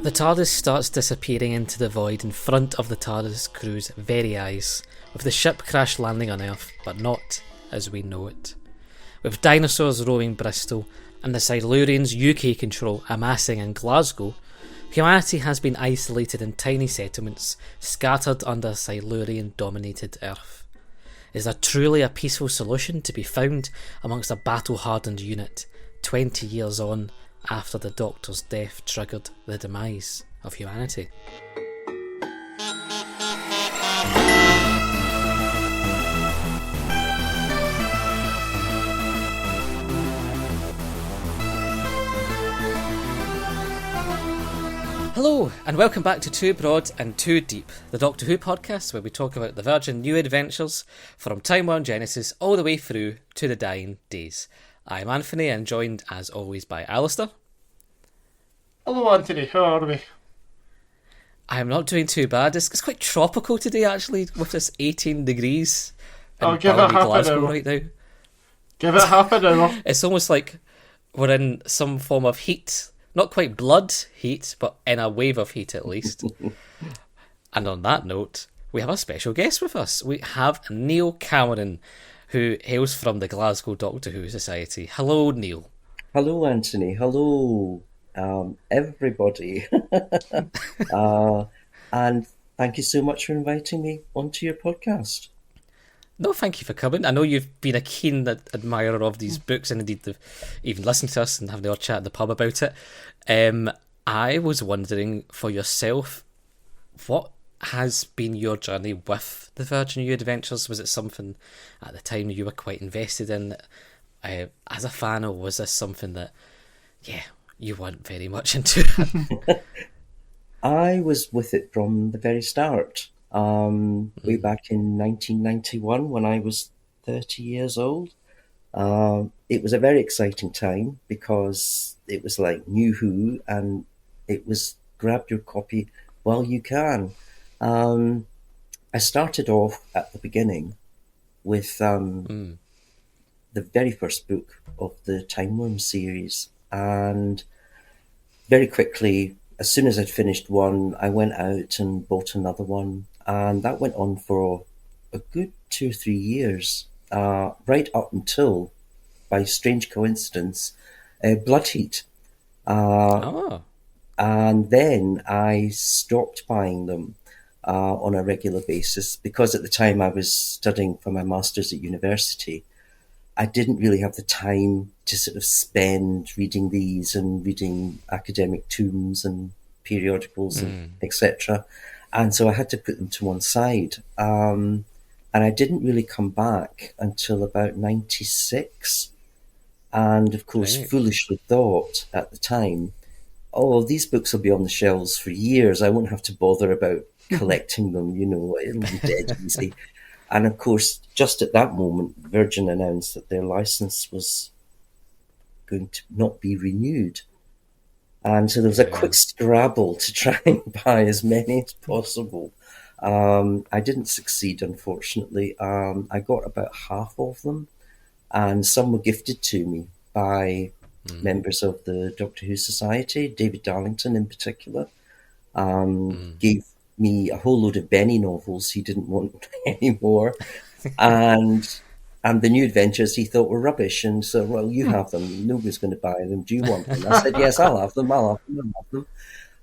The TARDIS starts disappearing into the void in front of the TARDIS crew's very eyes, with the ship crash landing on Earth, but not as we know it. With dinosaurs roaming Bristol and the Silurians' UK control amassing in Glasgow, humanity has been isolated in tiny settlements scattered under Silurian-dominated Earth. Is there truly a peaceful solution to be found amongst a battle-hardened unit 20 years on after the Doctor's death triggered the demise of humanity? Hello, and welcome back to Too Broad and Too Deep, the Doctor Who podcast where we talk about the Virgin new adventures from Time 1 Genesis all the way through to the dying days. I'm Anthony and joined as always by Alasdair. Hello Anthony, how are we? I am not doing too bad. It's quite tropical today actually, with this 18 degrees in Give it half Glasgow an hour. right now. Give it half an hour. It's almost like we're in some form of heat. Not quite blood heat, but in a wave of heat at least. And on that note, we have a special guest with us. We have Neil Cameron, who hails from the Glasgow Doctor Who Society. Hello, Neil. Hello, Anthony. Hello, everybody. And thank you so much for inviting me onto your podcast. No, thank you for coming. I know you've been a keen admirer of these books, and indeed even listened to us and having our chat at the pub about it. I was wondering, for yourself, what has been your journey with the Virgin New Adventures? Was it something at the time you were quite invested in as a fan, or was this something that, you weren't very much into? I was with it from the very start. Way back in 1991 when I was 30 years old. It was a very exciting time because it was like New Who, and it was grab your copy while you can. I started off at the beginning with the very first book of the Time Worm series, and very quickly, as soon as I'd finished one, I went out and bought another one. And that went on for a good 2 or 3 years, right up until, by strange coincidence, Blood Heat. And then I stopped buying them on a regular basis because at the time I was studying for my master's at university. I didn't really have the time to sort of spend reading these and reading academic tomes and periodicals and etc. And so I had to put them to one side. And I didn't really come back until about 96. And of course, foolishly thought at the time, oh, these books will be on the shelves for years. I won't have to bother about collecting them, it'll be dead easy. And of course, just at that moment, Virgin announced that their license was going to not be renewed. And so there was a quick scrabble to try and buy as many as possible. I didn't succeed, unfortunately. I got about half of them, and some were gifted to me by members of the Doctor Who Society. David Darlington, in particular, gave me a whole load of Benny novels he didn't want anymore. And the new adventures he thought were rubbish. And so, well, you have them. Nobody's going to buy them. Do you want them? I said, yes, I'll have them. I'll have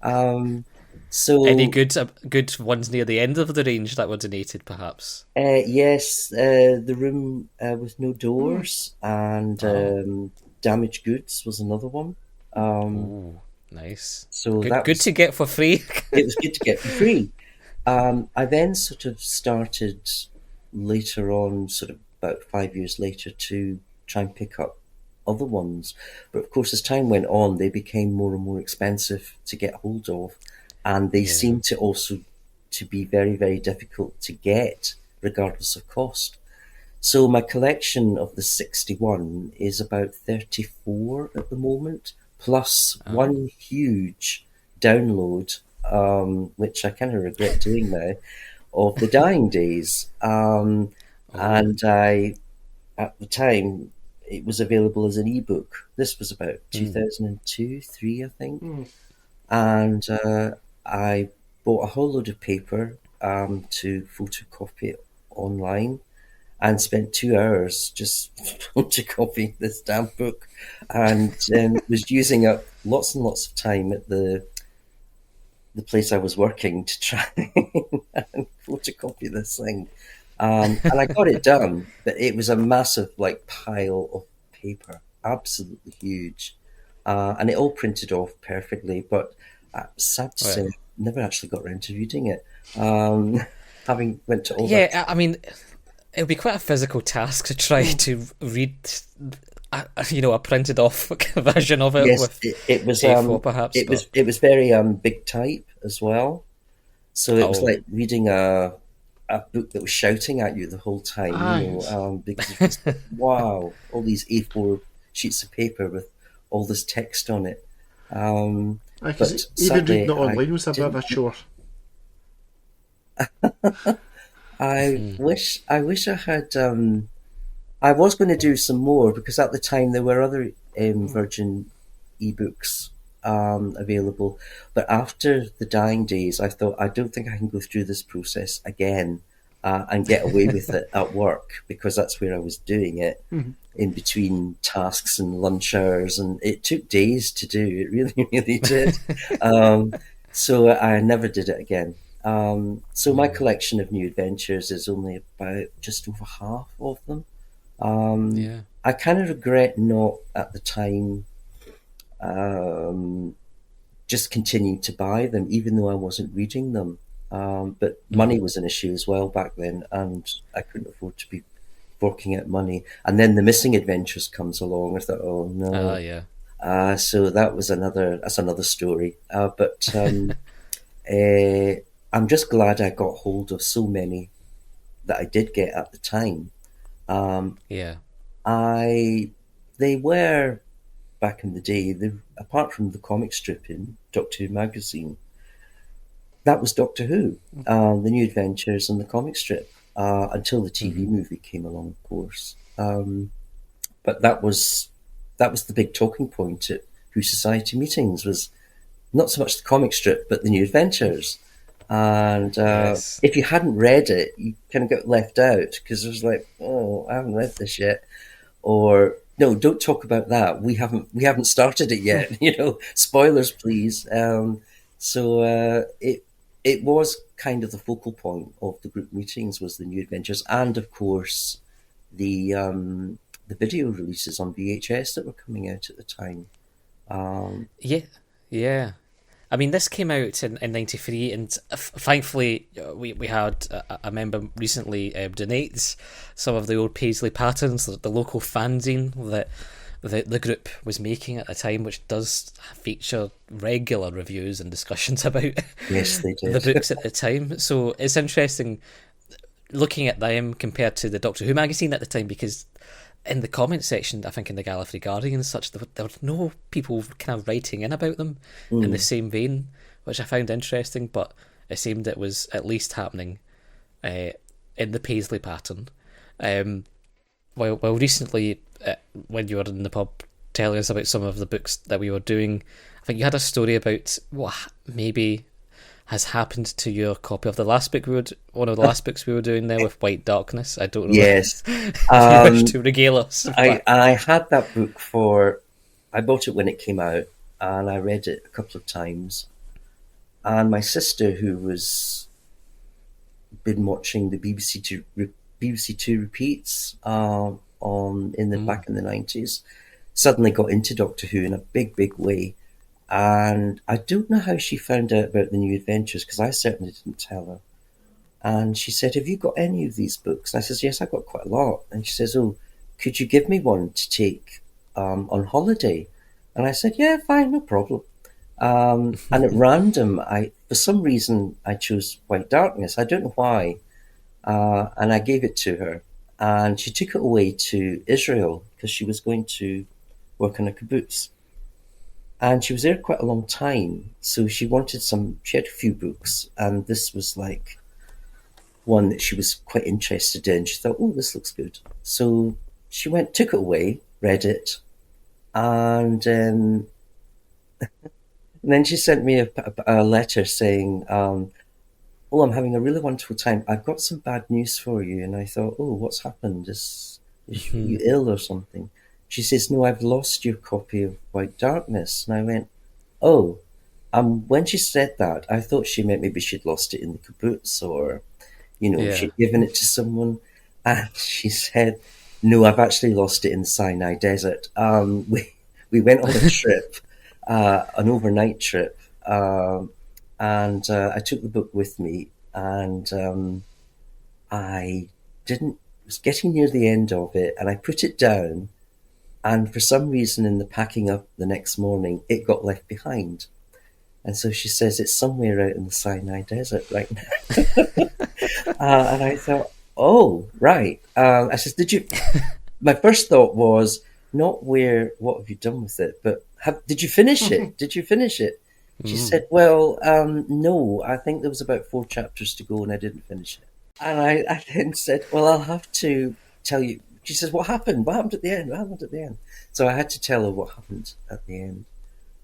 them. So any good ones near the end of the range that were donated, perhaps? Yes, The Room with No Doors and Damaged Goods was another one. Nice. So good to get for free. It was good to get for free. I then sort of started later on, sort of about 5 years later, to try and pick up other ones. But of course, as time went on, they became more and more expensive to get hold of. And they seemed to also to be very, very difficult to get, regardless of cost. So my collection of the 61 is about 34 at the moment, plus one huge download, which I kind of regret doing now, of the Dying Days. And at the time, it was available as an ebook. This was about 2002, 3, I think. and I bought a whole load of paper to photocopy it online, and spent 2 hours just photocopying this damn book, and was using up lots and lots of time at the place I was working to try and photocopy this thing. And I got it done, but it was a massive like pile of paper, absolutely huge, and it all printed off perfectly. But sad to say, Well, I never actually got around to reading it. Having went to all that. yeah, I mean, it would be quite a physical task to try to read, a printed off version of it Yes, with it was. A4 perhaps. It was very big type as well. So it was Oh, like reading a book that was shouting at you the whole time, Aye. because it was wow, all these A4 sheets of paper with all this text on it. But Because even reading sadly, it online was a bit of didn't. a chore. I wish I had. I was going to do some more because at the time there were other Virgin ebooks available, but after the dying days, I thought I don't think I can go through this process again and get away with it at work, because that's where I was doing it in between tasks and lunch hours, and it took days to do. It really, really did. So I never did it again. So my collection of new adventures is only about just over half of them. yeah. I kind of regret not at the time um, just continuing to buy them, even though I wasn't reading them. But money was an issue as well back then, and I couldn't afford to be forking out money. And then the Missing Adventures comes along. I thought, oh no. Yeah. So that's another story. But I'm just glad I got hold of so many that I did get at the time. Um, Yeah. I They were back in the day. Apart from the comic strip in Doctor Who magazine, that was Doctor Who, the New Adventures and the comic strip, until the TV movie came along, of course. But that was the big talking point at Who Society meetings, was not so much the comic strip but the New Adventures. And Yes. if you hadn't read it, you kind of got left out, because it was like, oh, I haven't read this yet, or no, don't talk about that. We haven't started it yet. Spoilers, please. So it was kind of the focal point of the group meetings, was the New Adventures, and of course the video releases on VHS that were coming out at the time. Yeah. Yeah. I mean, this came out in '93, and thankfully we had a member recently donate some of the old Paisley patterns, the local fanzine that the group was making at the time, which does feature regular reviews and discussions about Yes, they the did. books at the time. So it's interesting looking at them compared to the Doctor Who magazine at the time, because in the comment section, I think in the Gallifrey Guardian and such, there were no people kind of writing in about them in the same vein, which I found interesting. But it seemed it was at least happening in the Paisley pattern. Well, recently, when you were in the pub telling us about some of the books that we were doing, I think you had a story about what maybe has happened to your copy of the last book one of the last books we were doing there with White Darkness. I don't know Yes. if you wish to regale us. I had that book I bought it when it came out, and I read it a couple of times. And my sister, who was been watching the BBC Two repeats back in the 90s, suddenly got into Doctor Who in a big, big way. And I don't know how she found out about the New Adventures, because I certainly didn't tell her. And she said, "Have you got any of these books?" And I says, "Yes, I got quite a lot." And she says, "Oh, could you give me one to take on holiday?" And I said, "Yeah, fine, no problem." And at random, for some reason, I chose White Darkness. I don't know why. And I gave it to her. And she took it away to Israel, because she was going to work on a kibbutz. And she was there quite a long time. So she had a few books. And this was like one that she was quite interested in. She thought, oh, this looks good. So she took it away, read it. And And then she sent me a letter saying, "Oh, I'm having a really wonderful time. I've got some bad news for you." And I thought, "Oh, what's happened? Is Hmm. you ill or something?" She says, "No, I've lost your copy of White Darkness." And I went, "Oh." When she said that, I thought she meant maybe she'd lost it in the kibbutz, or Yeah. she'd given it to someone. And she said, "No, I've actually lost it in the Sinai Desert." We went on a trip, an overnight trip, and I took the book with me, and I didn't. Was getting near the end of it, and I put it down. And for some reason, in the packing up the next morning, it got left behind. And so she says it's somewhere out in the Sinai Desert right now. And I thought, oh, right. I said, did you? My first thought was not what have you done with it, but did you finish it? Did you finish it? She Mm. said, well, no, I think there was about 4 chapters to go and I didn't finish it. And I then said, well, I'll have to tell you. She says, what happened? What happened at the end? What happened at the end? So I had to tell her what happened at the end.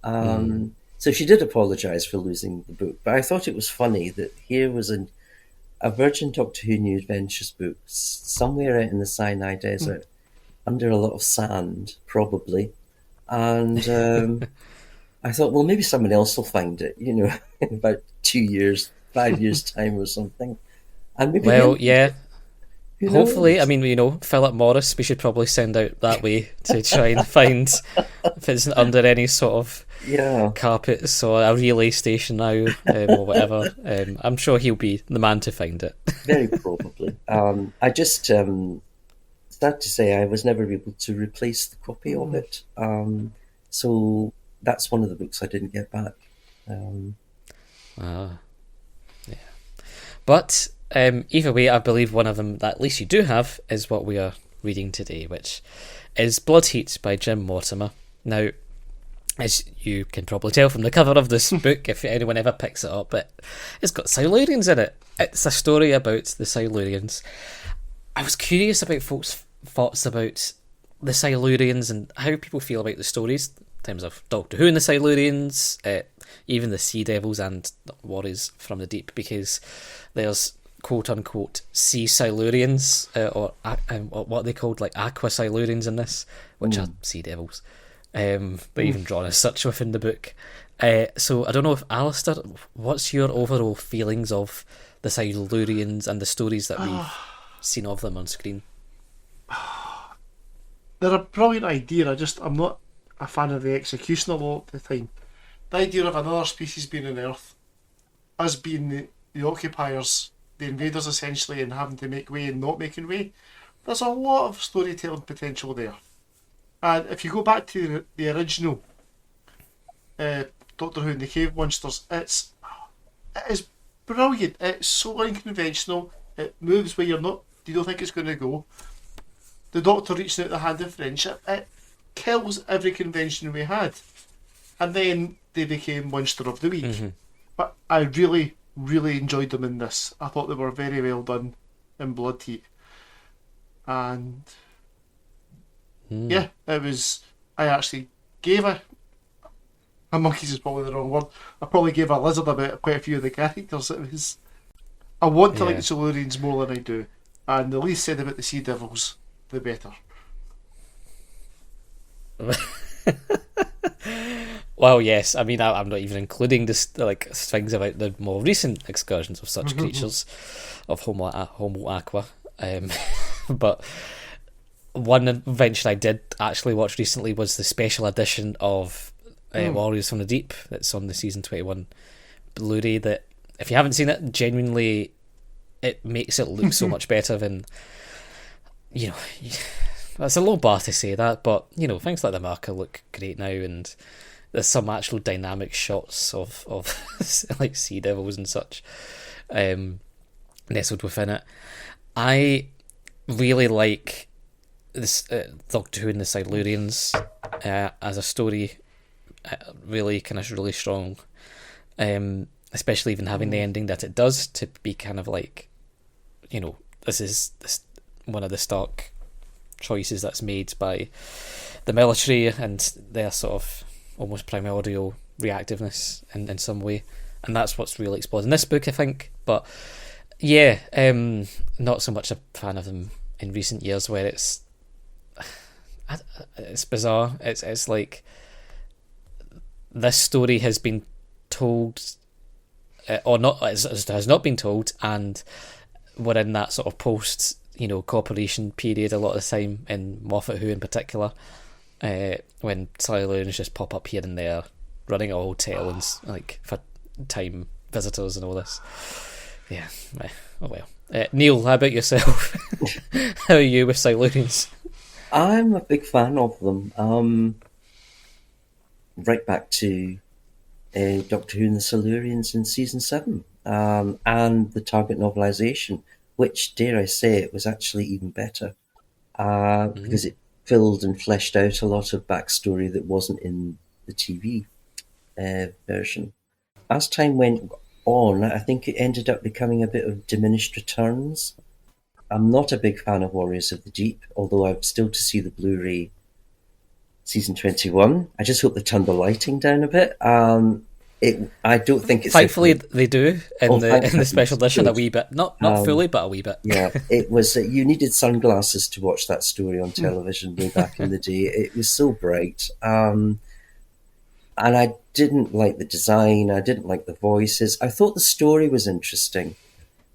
Mm. So she did apologise for losing the book, but I thought it was funny that here was a Virgin Doctor Who New Adventures book somewhere out in the Sinai Desert under a lot of sand, probably. And I thought, well, maybe someone else will find it, in about 2 years, 5 years' time or something. And maybe Well, they'll yeah. who Hopefully, I knows? mean, Philip Morris, we should probably send out that way to try and find if it's under any sort of Yeah, carpets or a relay station now, or whatever. I'm sure he'll be the man to find it. very probably. I just, sad to say, I was never able to replace the copy of it. So that's one of the books I didn't get back. Um, Ah, yeah. But either way, I believe one of them that at least you do have is what we are reading today, which is Blood Heat by Jim Mortimer. Now, as you can probably tell from the cover of this book, if anyone ever picks it up, it's got Silurians in it. It's a story about the Silurians. I was curious about folks' thoughts about the Silurians and how people feel about the stories in terms of Doctor Who and the Silurians, even the Sea Devils and Warriors from the Deep, because there's quote unquote sea Silurians, or what they called like aqua Silurians in this, which are sea devils. But even drawn as such within the book. So I don't know if Alasdair, what's your overall feelings of the Silurians and the stories that we've seen of them on screen? They're a brilliant idea. I'm not a fan of the execution a lot of the time. The idea of another species being on Earth, us being the occupiers, the invaders essentially, and having to make way and not making way. There's a lot of storytelling potential there. And if you go back to the original Doctor Who and the Cave Monsters, it is brilliant. It's so unconventional. It moves where you don't think it's going to go. The Doctor reaching out the hand of friendship. It kills every convention we had. And then they became Monster of the Week. Mm-hmm. But I really, really enjoyed them in this. I thought they were very well done in Blood Heat. And yeah, it was. I actually gave a monkeys is probably the wrong word. I probably gave a lizard about quite a few of the characters. It was. I want to like the Silurians more than I do, and the least said about the Sea Devils, the better. Well, yes. I mean, I'm not even including this things about the more recent excursions of such creatures of Homo aqua. But one invention I did actually watch recently was the special edition of Warriors from the Deep that's on the season 21 Blu-ray. That if you haven't seen it, genuinely, it makes it look so much better than It's a low bar to say that, but things like the marker look great now, and there's some actual dynamic shots of like sea devils and such nestled within it. I really like this Doctor Who and the Silurians as a story. Really strong, especially even having the ending that it does, to be kind of like, this is one of the stark choices that's made by the military and their sort of almost primordial reactiveness in some way, and that's what's really explored in this book, I think. But yeah, not so much a fan of them in recent years, where it's bizarre. It's like this story has been told, or not, has not been told, and we're in that sort of post, corporation period a lot of the time in Moffat Who in particular, when Silurians just pop up here and there, running a hotel and like for time visitors and all this. Yeah, oh well. Neil, how about yourself? How are you with Silurians? I'm a big fan of them. Right back to Doctor Who and the Silurians in season 7, and the Target novelisation, which, dare I say it, was actually even better, because it filled and fleshed out a lot of backstory that wasn't in the TV version. As time went on, I think it ended up becoming a bit of diminished returns. I'm not a big fan of Warriors of the Deep, although I'm still to see the Blu-ray season 21. I just hope they turned the lighting down a bit. I don't think it's... Thankfully, they do in the special edition a wee bit. Not fully, but a wee bit. Yeah, it was... you needed sunglasses to watch that story on television way back in the day. It was so bright. And I didn't like the design. I didn't like the voices. I thought the story was interesting,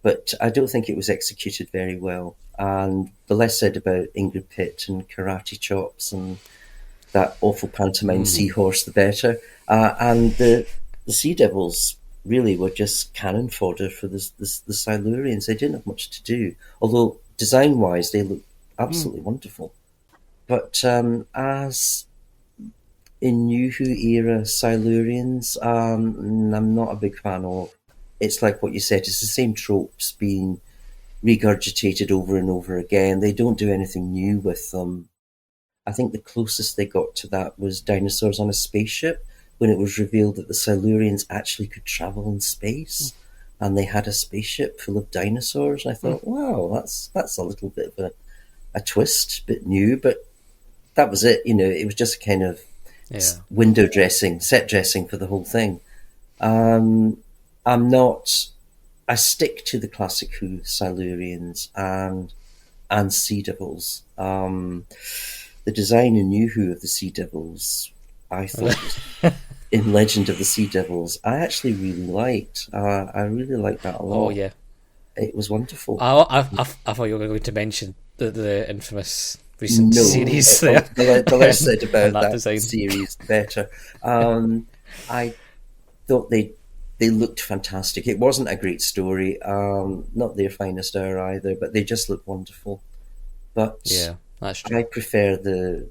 but I don't think it was executed very well. And the less said about Ingrid Pitt and karate chops and that awful pantomime seahorse, the better. And the Sea Devils really were just cannon fodder for the Silurians. They didn't have much to do, although design-wise they look absolutely wonderful. But as in New Who era Silurians, I'm not a big fan of. It's like what you said, it's the same tropes being regurgitated over and over again. They don't do anything new with them. I think the closest they got to that was Dinosaurs on a Spaceship, when it was revealed that the Silurians actually could travel in space, and they had a spaceship full of dinosaurs. And I thought, wow, that's a little bit of a twist, a bit new, but that was it. It was just kind of window dressing, set dressing for the whole thing. I stick to the classic Who Silurians and Sea Devils. The design in New Who of the Sea Devils, I thought, in Legend of the Sea Devils, I actually really liked. I really liked that a lot. Oh, yeah. It was wonderful. I thought you were going to mention the infamous recent series there. The less said about that design. Series, the better. I thought they looked fantastic. It wasn't a great story, not their finest hour either, but they just looked wonderful. But yeah, that's true. I prefer the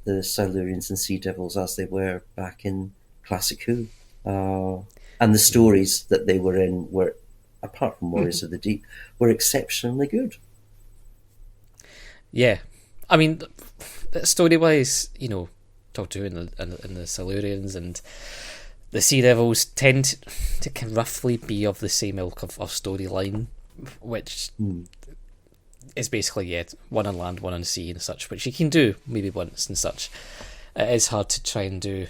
Silurians and Sea Devils as they were back in Classic Who. And the stories that they were in were, apart from Warriors of the Deep, were exceptionally good. Yeah. I mean, story-wise, Doctor Who and the Silurians and the Sea Devils tend to can roughly be of the same ilk of storyline, which is basically, one on land, one on sea and such, which you can do maybe once and such. It is hard to try and do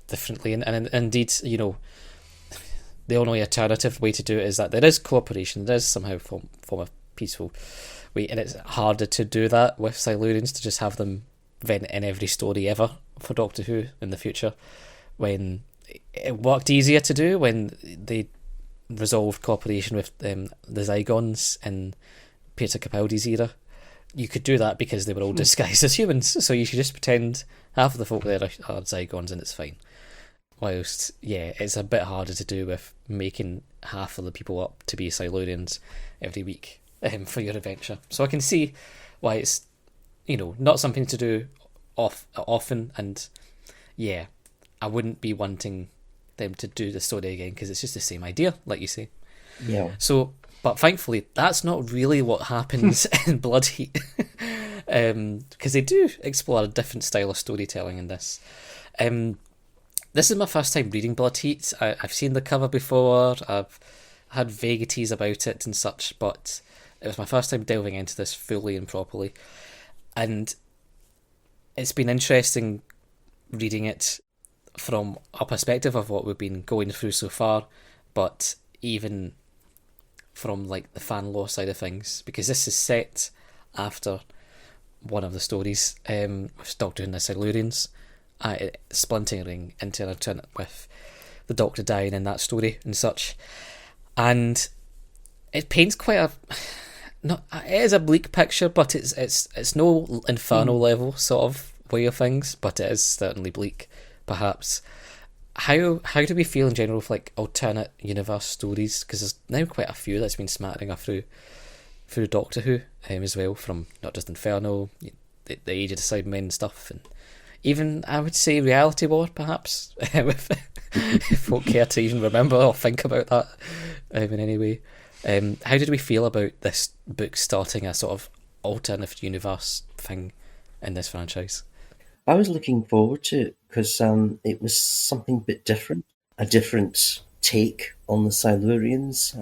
differently, and indeed, the only alternative way to do it is that there is cooperation, there is somehow form a peaceful way, and it's harder to do that with Silurians, to just have them vent in every story ever for Doctor Who in the future, when it worked easier to do when they resolved cooperation with the Zygons in Peter Capaldi's era. You could do that because they were all disguised as humans, so you should just pretend half of the folk there are Zygons and it's fine. Whilst, it's a bit harder to do with making half of the people up to be Silurians every week for your adventure. So I can see why it's, not something to do often, and I wouldn't be wanting them to do the story again because it's just the same idea, like you say. Yeah. So, but thankfully, that's not really what happens in Blood Heat, because they do explore a different style of storytelling in this. This is my first time reading Blood Heat. I've seen the cover before, I've had vagaries about it and such, but it was my first time delving into this fully and properly. And it's been interesting reading it from a perspective of what we've been going through so far, but even from like the fan lore side of things, because this is set after one of the stories with Doctor Who and the Silurians, splintering into an alternate with the Doctor dying in that story and such, and it paints quite a not. It is a bleak picture, but it's no Inferno level sort of way of things, but it is certainly bleak, perhaps. How do we feel in general with like alternate universe stories? Because there's now quite a few that's been smattering through Doctor Who as well, from not just Inferno, the Age of the Cybermen stuff, and even I would say Reality War, perhaps, if folk care to even remember or think about that in any way. How did we feel about this book starting a sort of alternate universe thing in this franchise? I was looking forward to it because it was something a bit different, a different take on the Silurians.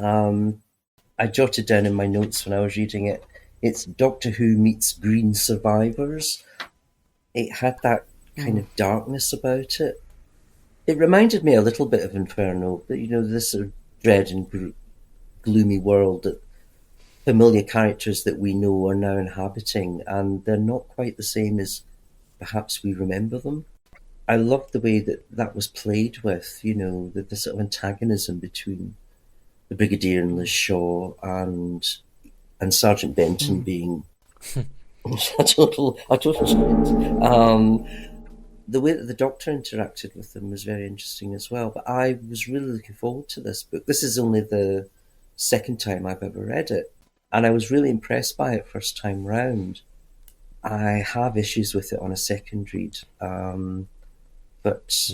I jotted down in my notes when I was reading it, it's Doctor Who meets Green Survivors. It had that kind of darkness about it. It reminded me a little bit of Inferno, but this sort of dread and gloomy world that familiar characters that we know are now inhabiting, and they're not quite the same as perhaps we remember them. I loved the way that was played with, the sort of antagonism between the Brigadier and Liz Shaw and Sergeant Benton being a total shit. The way that the Doctor interacted with them was very interesting as well. But I was really looking forward to this book. This is only the second time I've ever read it, and I was really impressed by it first time round. I have issues with it on a second read, but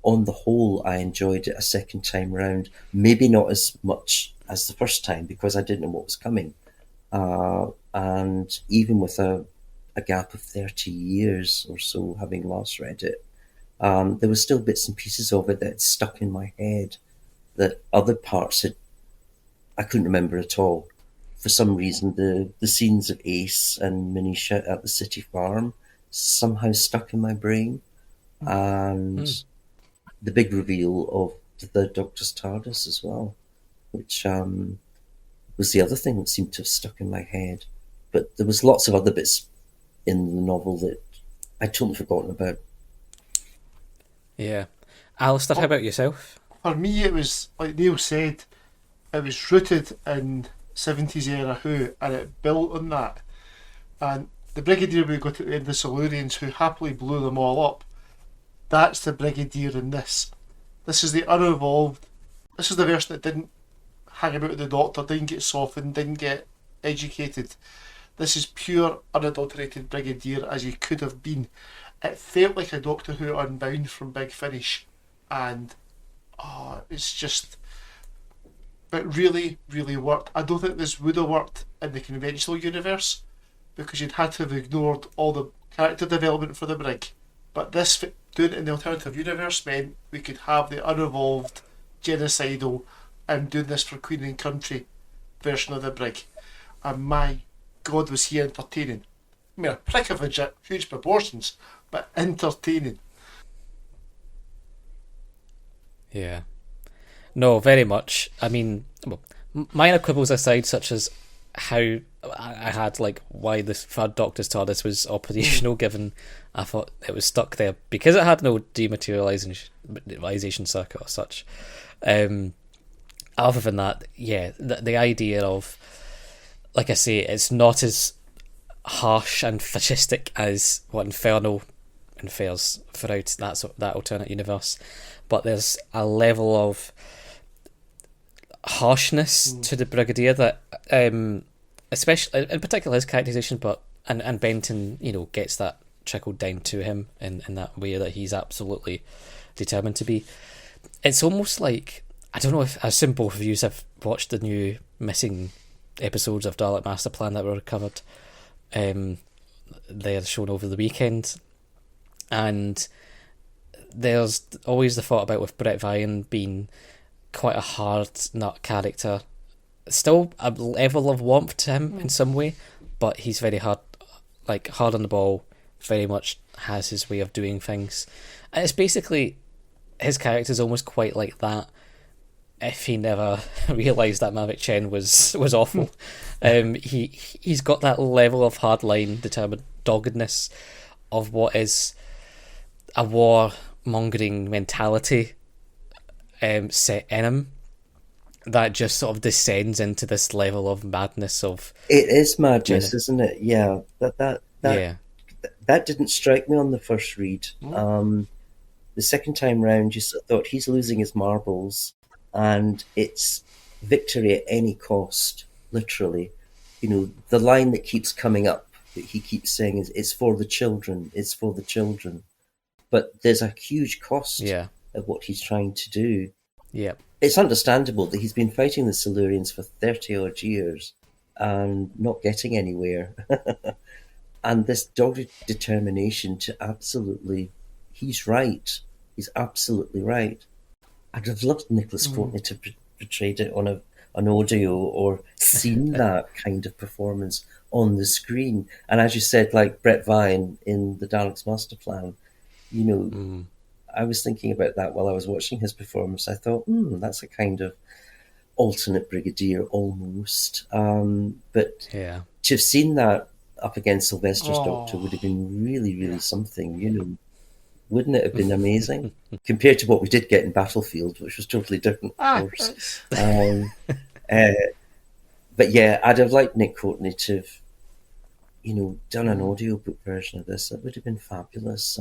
on the whole, I enjoyed it a second time round. Maybe not as much as the first time because I didn't know what was coming, and even with a gap of 30 years or so, having last read it, there were still bits and pieces of it that stuck in my head that other parts I couldn't remember at all. For some reason, the scenes of Ace and Manisha at the city farm somehow stuck in my brain, and the big reveal of the Doctor's TARDIS as well, which was the other thing that seemed to have stuck in my head. But there was lots of other bits in the novel that I'd totally forgotten about. Yeah. Alasdair, how about yourself? For me, it was, like Neil said, it was rooted in 70s era Who, and it built on that. And the Brigadier we got at the end, the Silurians, who happily blew them all up, that's the Brigadier in this. This is the unevolved, this is the version that didn't hang about with the Doctor, didn't get softened, didn't get educated. This is pure, unadulterated Brigadier as he could have been. It felt like a Doctor Who Unbound from Big Finish, and it's just, it really, really worked. I don't think this would have worked in the conventional universe because you'd had to have ignored all the character development for the Brig. But this, doing it in the alternative universe, meant we could have the unevolved, genocidal, I'm doing this for Queen and Country version of the Brig. And my God, was he entertaining. I mean, a prick of a huge proportions, but entertaining. Yeah. No, very much. I mean, well, minor quibbles aside, such as how I had, like, why the third Doctor's TARDIS was operational, given I thought it was stuck there because it had no dematerialization circuit or such. Other than that, yeah, the idea of, like I say, it's not as harsh and fascistic as what Inferno infers throughout that alternate universe, but there's a level of harshness to the Brigadier that, especially in particular his characterization, but and Benton, gets that trickled down to him in that way that he's absolutely determined to be. It's almost like, I don't know if, I assume both of you have watched the new missing episodes of Dalek Master Plan that were covered. They're shown over the weekend, and there's always the thought about with Brett Vian being quite a hard nut character, still a level of warmth to him in some way, but he's very hard on the ball, very much has his way of doing things. And it's basically, his character's almost quite like that if he never realised that Mavic Chen was awful. He's got that level of hardline, determined doggedness of what is a war-mongering mentality set in him, that just sort of descends into this level of madness of... It is madness, isn't it? Yeah. That didn't strike me on the first read. The second time round, you sort of thought he's losing his marbles, and it's victory at any cost, literally. You know, the line that keeps coming up, that he keeps saying is, it's for the children, it's for the children. But there's a huge cost of what he's trying to do. Yeah. It's understandable that he's been fighting the Silurians for 30-odd years and not getting anywhere. And this dogged determination to absolutely... He's right. He's absolutely right. I'd have loved Nicholas Courtney to portrayed it on an audio or seen that kind of performance on the screen. And as you said, like Brett Vine in the Daleks Master Plan, you know, I was thinking about that while I was watching his performance. I thought, that's a kind of alternate Brigadier almost. But to have seen that up against Sylvester's Doctor would have been really, really something, you know. Wouldn't it have been amazing? Compared to what we did get in Battlefield, which was totally different, of course. But yeah, I'd have liked Nick Courtney to have, you know, done an audiobook version of this. That would have been fabulous.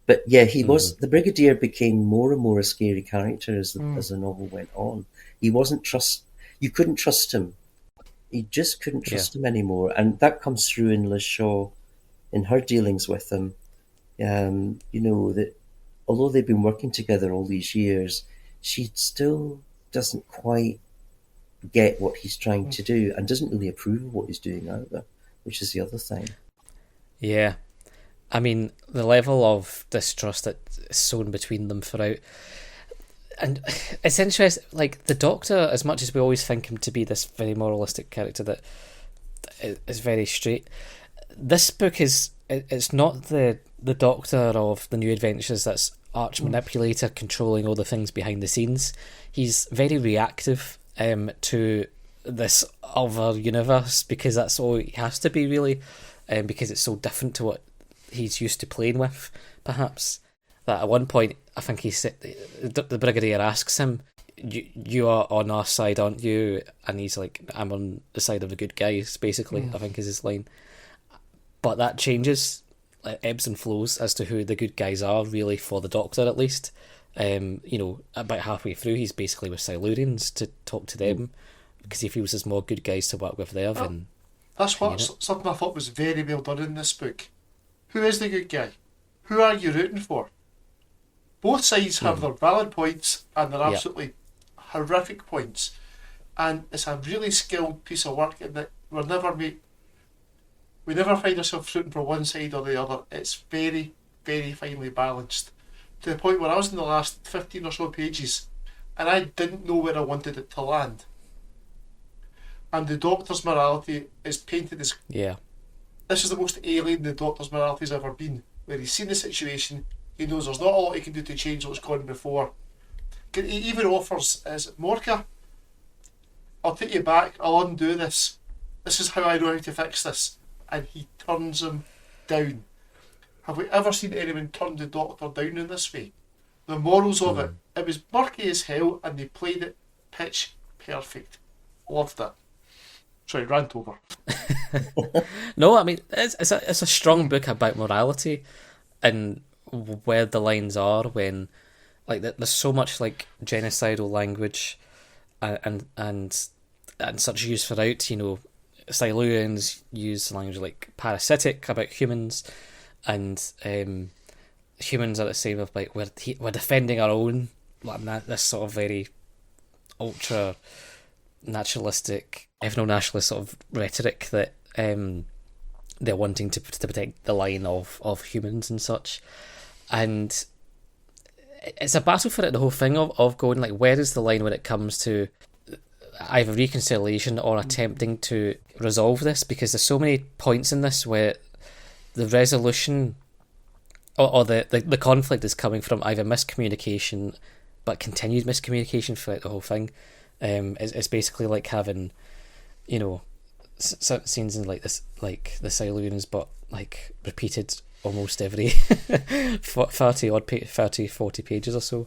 But yeah, he was... The Brigadier became more and more a scary character as the novel went on. He wasn't You couldn't trust him. You just couldn't trust him anymore. And that comes through in Liz Shaw, in her dealings with him. You know, that although they've been working together all these years, she still doesn't quite get what he's trying to do and doesn't really approve of what he's doing either, which is the other thing. Yeah. I mean, the level of distrust that's sown between them throughout. And it's interesting, like, the Doctor, as much as we always think him to be this very moralistic character that is very straight, this book it's not the Doctor of the New Adventures that's arch manipulator controlling all the things behind the scenes. He's very reactive to this other universe, because that's all he has to be, really, because it's so different to what he's used to playing with, perhaps. That at one point, I think he said, the Brigadier asks him, you are on our side, aren't you? And he's like, I'm on the side of the good guys, basically, I think is his line. But that changes, ebbs and flows as to who the good guys are, really, for the Doctor, at least. You know, about halfway through, he's basically with Silurians to talk to them, because he feels there's more good guys to work with there than... That's something I thought was very well done in this book. Who is the good guy? Who are you rooting for? Both sides have their valid points and their absolutely horrific points. And it's a really skilled piece of work in that we never find ourselves rooting for one side or the other. It's very, very finely balanced. To the point where I was in the last 15 or so pages and I didn't know where I wanted it to land. And the Doctor's morality is painted as... Yeah. This is the most alien the Doctor's morality has ever been. Where he's seen the situation, he knows there's not a lot he can do to change what's gone before. He even offers, Morka, I'll take you back, I'll undo this. This is how I know how to fix this. And he turns him down. Have we ever seen anyone turn the Doctor down in this way? The morals of it was murky as hell, and they played it pitch perfect. Loved it. Sorry, rant over. No, I mean, it's a strong book about morality and where the lines are when, like, there's so much, like, genocidal language and such use throughout. You know, Silurians use language like parasitic about humans, and humans are the same of, like, we're defending our own, like, this sort of very ultra naturalistic, ethno-nationalist sort of rhetoric that they're wanting to protect the line of humans and such. And it's a battle for it, the whole thing of going, like, where is the line when it comes to either reconciliation or attempting to resolve this, because there's so many points in this where the resolution or the conflict is coming from either miscommunication, but continued miscommunication throughout the whole thing. It's basically like having, you know, scenes in like this, like the Silurians, but like repeated almost every 40 pages or so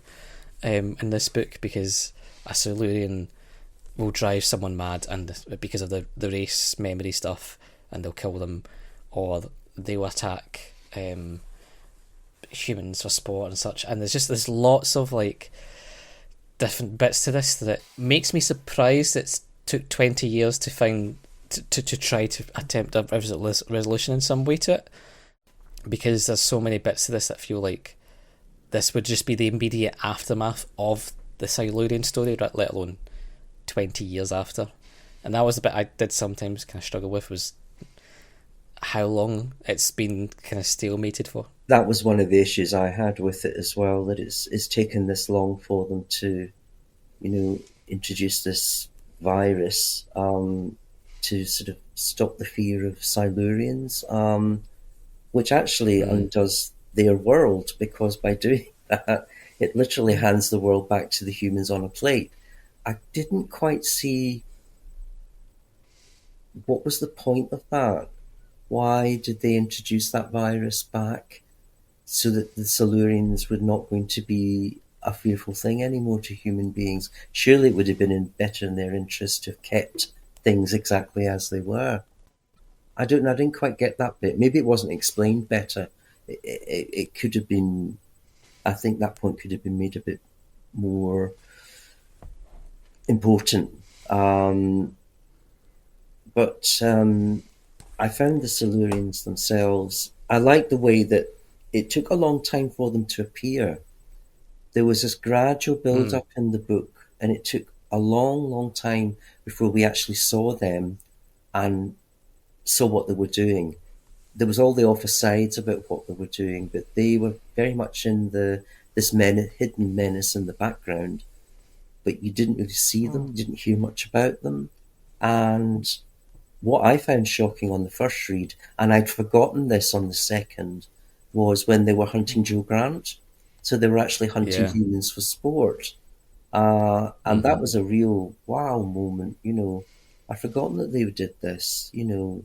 in this book, because a Silurian will drive someone mad, and because of the race memory stuff, and they'll kill them, or they'll attack humans for sport and such. And there's lots of like different bits to this that makes me surprised it took 20 years to find to try to attempt a resolution in some way to it, because there's so many bits to this that feel like this would just be the immediate aftermath of the Silurian story, let alone 20 years after. And that was the bit I did sometimes kind of struggle with, was how long it's been kind of stalemated for. That was one of the issues I had with it as well, that it's taken this long for them to, you know, introduce this virus to sort of stop the fear of Silurians, which actually undoes their world, because by doing that, it literally hands the world back to the humans on a plate. I didn't quite see what was the point of that. Why did they introduce that virus back so that the Silurians were not going to be a fearful thing anymore to human beings? Surely it would have been better in their interest to have kept things exactly as they were. I didn't quite get that bit. Maybe it wasn't explained better. It could have been, I think that point could have been made a bit more important. But I found the Silurians themselves, I like the way that it took a long time for them to appear. There was this gradual build-up in the book, and it took a long, long time before we actually saw them and saw what they were doing. There was all the offsides about what they were doing, but they were very much in this hidden menace in the background. But you didn't really see them, you didn't hear much about them. And what I found shocking on the first read, and I'd forgotten this on the second, was when they were hunting Joe Grant. So they were actually hunting humans for sport. And that was a real wow moment, you know. I'd forgotten that they did this, you know.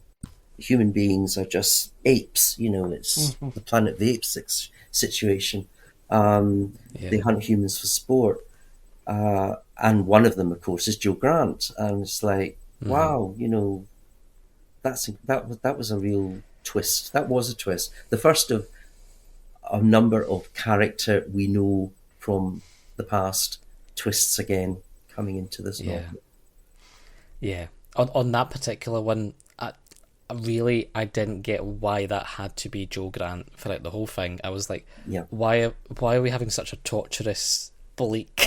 Human beings are just apes, you know, it's the Planet of the Apes situation. They hunt humans for sport. And one of them, of course, is Joe Grant. And it's like, wow, you know, that was a real twist. That was a twist. The first of a number of character we know from the past twists again coming into this novel. Yeah. On that particular one, I didn't get why that had to be Joe Grant throughout the whole thing. I was like, why are we having such a torturous, bleak...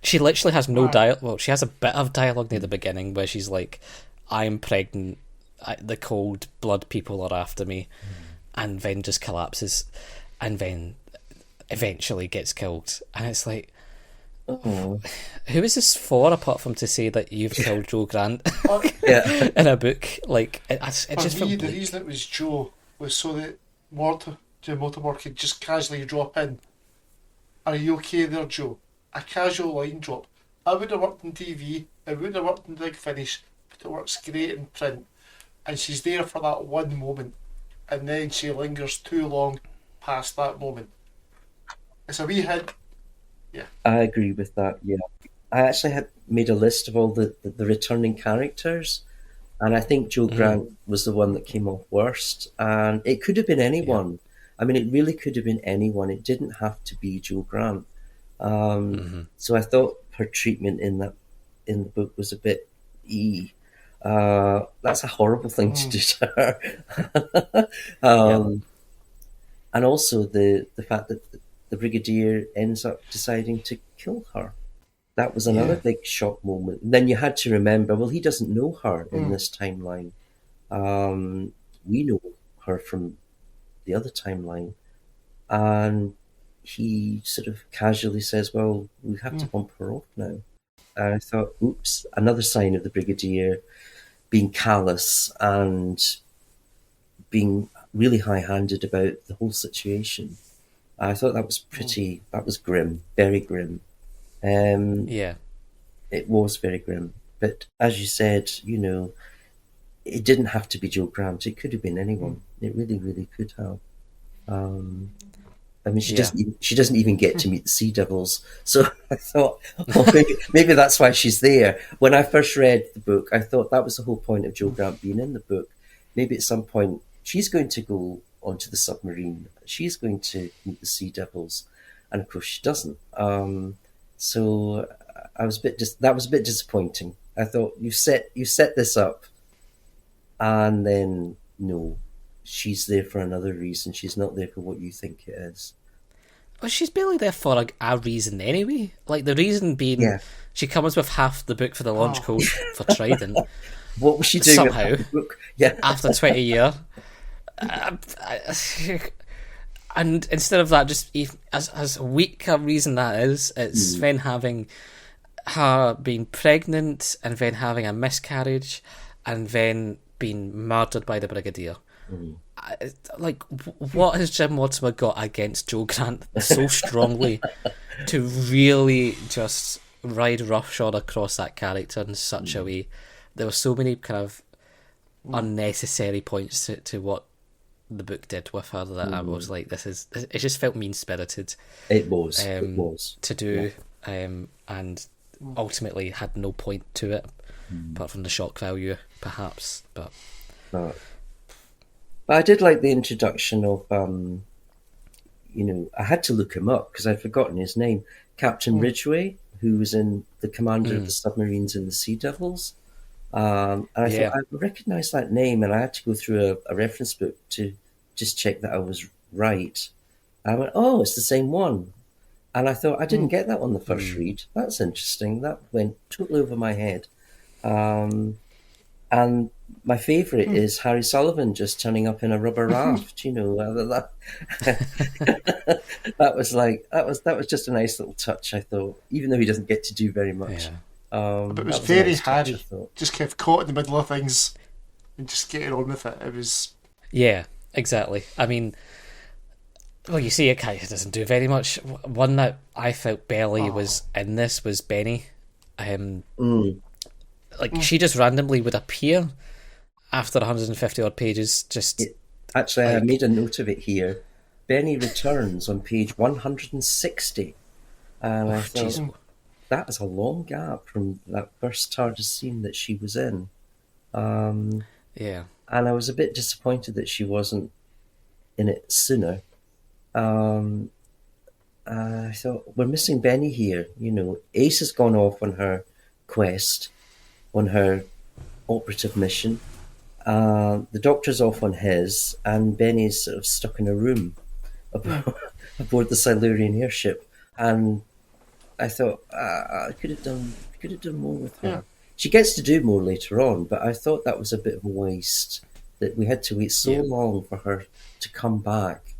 she literally has no dialogue. Well, she has a bit of dialogue near the beginning where she's like, I'm pregnant, the cold blood people are after me, and then just collapses, and then eventually gets killed. And it's like, who is this for, apart from to say that you've killed Joe Grant in a book? Like, it just me, the reason it was Joe was so that Jim Mortimore could just casually drop in. Are you okay there, Joe? A casual line drop. I would have worked in TV, it would have worked in Big Finish, but it works great in print. And she's there for that one moment, and then she lingers too long past that moment. It's a wee hint. Yeah. I agree with that, yeah. I actually had made a list of all the returning characters, and I think Joe Grant was the one that came off worst. And it could have been anyone. I mean, it really could have been anyone. It didn't have to be Joe Grant. So I thought her treatment in the book was a bit that's a horrible thing to do to her. And also the fact that the Brigadier ends up deciding to kill her. That was another big shock moment. And then you had to remember, well, he doesn't know her in this timeline. We know her from the other timeline. And he sort of casually says, well, we have to bump her off now. And I thought, oops, another sign of the Brigadier being callous and being really high-handed about the whole situation. I thought that was that was grim, very grim. Yeah. It was very grim. But as you said, it didn't have to be Joe Grant. It could have been anyone. It really, really could have. I mean, she doesn't even get to meet the Sea Devils. So I thought, maybe that's why she's there. When I first read the book, I thought that was the whole point of Joe Grant being in the book. Maybe at some point she's going to go onto the submarine. She's going to meet the Sea Devils, and of course she doesn't. So I was that was a bit disappointing. I thought you set this up, and then no, she's there for another reason. She's not there for what you think it is. Well, she's barely there for a reason anyway. Like, the reason being, she comes with half the book for the launch code for Trident. What was she doing somehow? The book? Yeah, after 20 years. And instead of that, just as weak a reason that is, it's then having her being pregnant, and then having a miscarriage, and then being murdered by the Brigadier. Like, what has Jim Mortimore got against Joe Grant so strongly to really just ride roughshod across that character in such a way? There were so many kind of unnecessary points to what the book did with her that I was like, it just felt mean-spirited. It was to do, and ultimately had no point to it, apart from the shock value, perhaps. But I did like the introduction of, I had to look him up because I'd forgotten his name, Captain Ridgway, who was in the commander of the submarines in the Sea Devils. And I thought I recognised that name, and I had to go through a reference book to just check that I was right. And I went, oh, it's the same one. And I thought, I didn't get that on the first read. That's interesting. That went totally over my head. And my favourite is Harry Sullivan just turning up in a rubber raft. That was just a nice little touch, I thought, even though he doesn't get to do very much. Yeah. But it was very Harry, just kind of caught in the middle of things and just getting on with it. It was... Yeah, exactly. I mean, well, you see, it kind of doesn't do very much. One that I felt barely was in this was Benny. She just randomly would appear after 150 odd pages. Actually, I made a note of it here. Benny returns on page 160, and I thought, that was a long gap from that first TARDIS scene that she was in. Yeah. And I was a bit disappointed that she wasn't in it sooner. I thought, we're missing Benny here. Ace has gone off on her quest, on her operative mission. The Doctor's off on his, and Benny's sort of stuck in a room aboard the Silurian airship. And I thought, I could have done more with her. Yeah. She gets to do more later on, but I thought that was a bit of a waste, that we had to wait so long for her to come back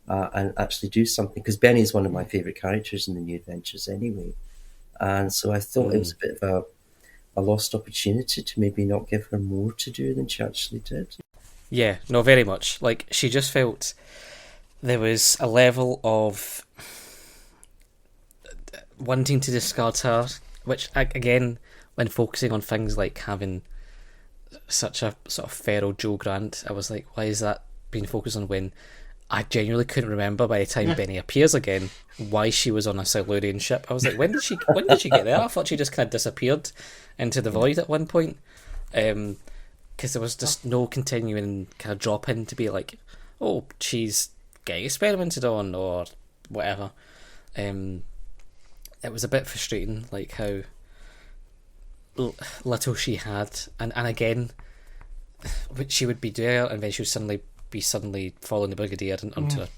and actually do something, because Benny's one of my favourite characters in the New Adventures anyway. And so I thought it was a bit of a lost opportunity to maybe not give her more to do than she actually did. Yeah, no, very much. Like, she just felt there was a level of wanting to discard her, which, again, when focusing on things like having such a sort of feral Joe Grant, I was like, why is that being focused on, when I genuinely couldn't remember by the time Benny appears again why she was on a Silurian ship. I was like, when did she get there? I thought she just kind of disappeared into the void at one point, because there was just no continuing kind of drop in to be like, oh, she's getting experimented on or whatever. It was a bit frustrating, like how little she had, and again, she would be there, and then she would be suddenly following the Brigadier onto a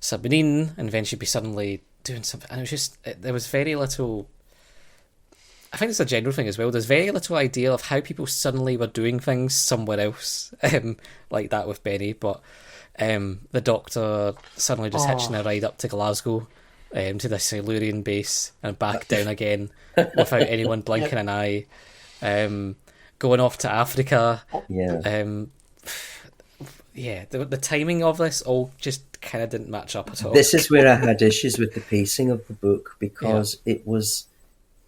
submarine, and then she'd be suddenly doing something, and it was just, there was very little. I think it's a general thing as well. There's very little idea of how people suddenly were doing things somewhere else, like that with Benny. But the Doctor suddenly just hitching a ride up to Glasgow, to the Silurian base, and back down again without anyone blinking an eye. Going off to Africa. the timing of this all just kind of didn't match up at all. This is where I had issues with the pacing of the book, because it was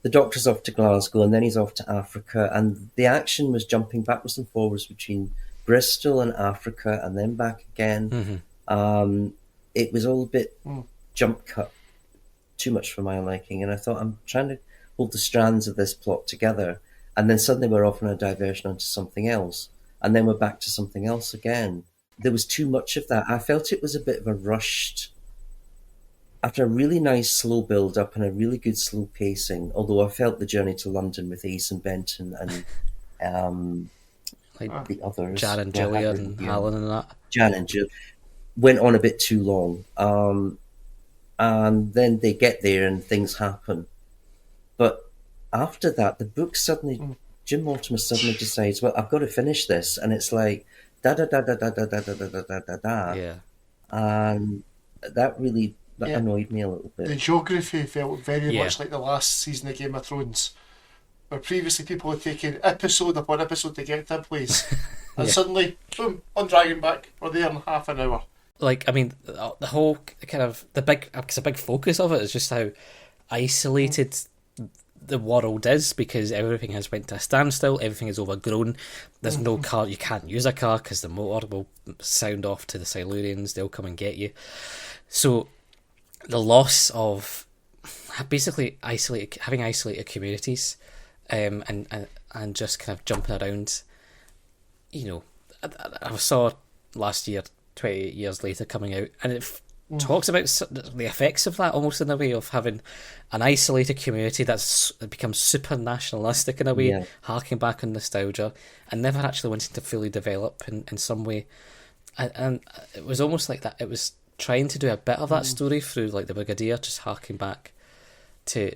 the Doctor's off to Glasgow and then he's off to Africa, and the action was jumping backwards and forwards between Bristol and Africa and then back again. It was all a bit jump cut, too much for my liking, and I thought, I'm trying to hold the strands of this plot together, and then suddenly we're off on a diversion onto something else, and then we're back to something else again. There was too much of that. I felt it was a bit of a rushed, after a really nice slow build-up and a really good slow pacing, although I felt the journey to London with Ace and Benton and the others, Jan and Julia and Alan and that. Jan and Julia went on a bit too long. And then they get there and things happen. But after that, the book suddenly, Jim Mortimore suddenly decides, well, I've got to finish this. And it's like, da-da-da-da-da-da-da-da-da-da-da. Yeah. And that really annoyed me a little bit. The geography felt very much like the last season of Game of Thrones, where previously people had taken episode upon episode to get to a place. And suddenly, boom, on Dragonback, we're there in half an hour. Like, I mean, the whole kind of, the big focus of it is just how isolated the world is, because everything has went to a standstill, everything is overgrown, there's no car, you can't use a car because the motor will sound off to the Silurians, they'll come and get you. So the loss of basically having isolated communities, and just kind of jumping around, you know, I saw last year 28 years later coming out, and it talks about the effects of that, almost in a way of having an isolated community that's become super nationalistic in a way, harking back on nostalgia, and never actually wanting to fully develop in some way. And it was almost like that. It was trying to do a bit of that story through, like, the Brigadier, just harking back to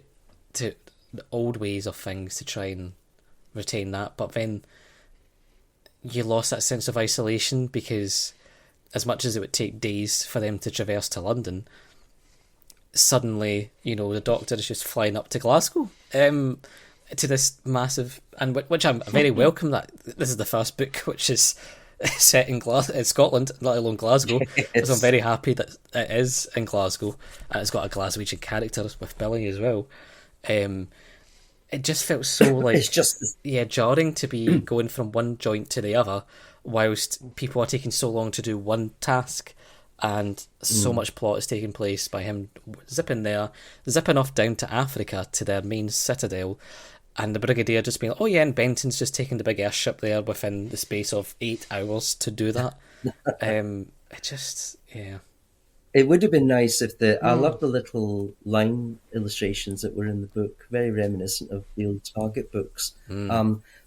the old ways of things to try and retain that. But then you lost that sense of isolation, because as much as it would take days for them to traverse to London, suddenly, you know, the Doctor is just flying up to Glasgow, to this massive, and which I'm very welcome that this is the first book which is set in Scotland, let alone Glasgow. Yes. So I'm very happy that it is in Glasgow, and it's got a Glaswegian character with Billy as well. It just felt so like it's just jarring to be going from one joint to the other, whilst people are taking so long to do one task, and so much plot is taking place by him zipping off down to Africa to their main citadel, and the Brigadier just being like, oh yeah, and Benton's just taking the big airship there within the space of 8 hours to do that. It would have been nice if I love the little line illustrations that were in the book, very reminiscent of the old Target books.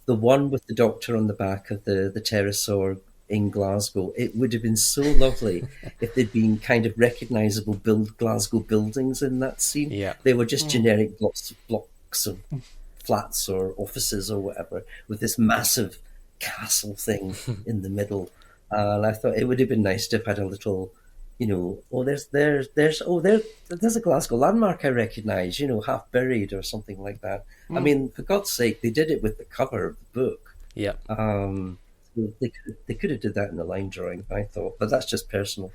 The one with the Doctor on the back of the pterosaur in Glasgow, it would have been so lovely if they'd been kind of recognisable Glasgow buildings in that scene. Yeah. They were just generic blocks of flats or offices or whatever, with this massive castle thing in the middle. And I thought it would have been nice to have had a little, you know, there's a Glasgow landmark I recognise, you know, half buried or something like that. I mean, for God's sake, they did it with the cover of the book. Yeah. They could have did that in the line drawing, I thought, but that's just personal.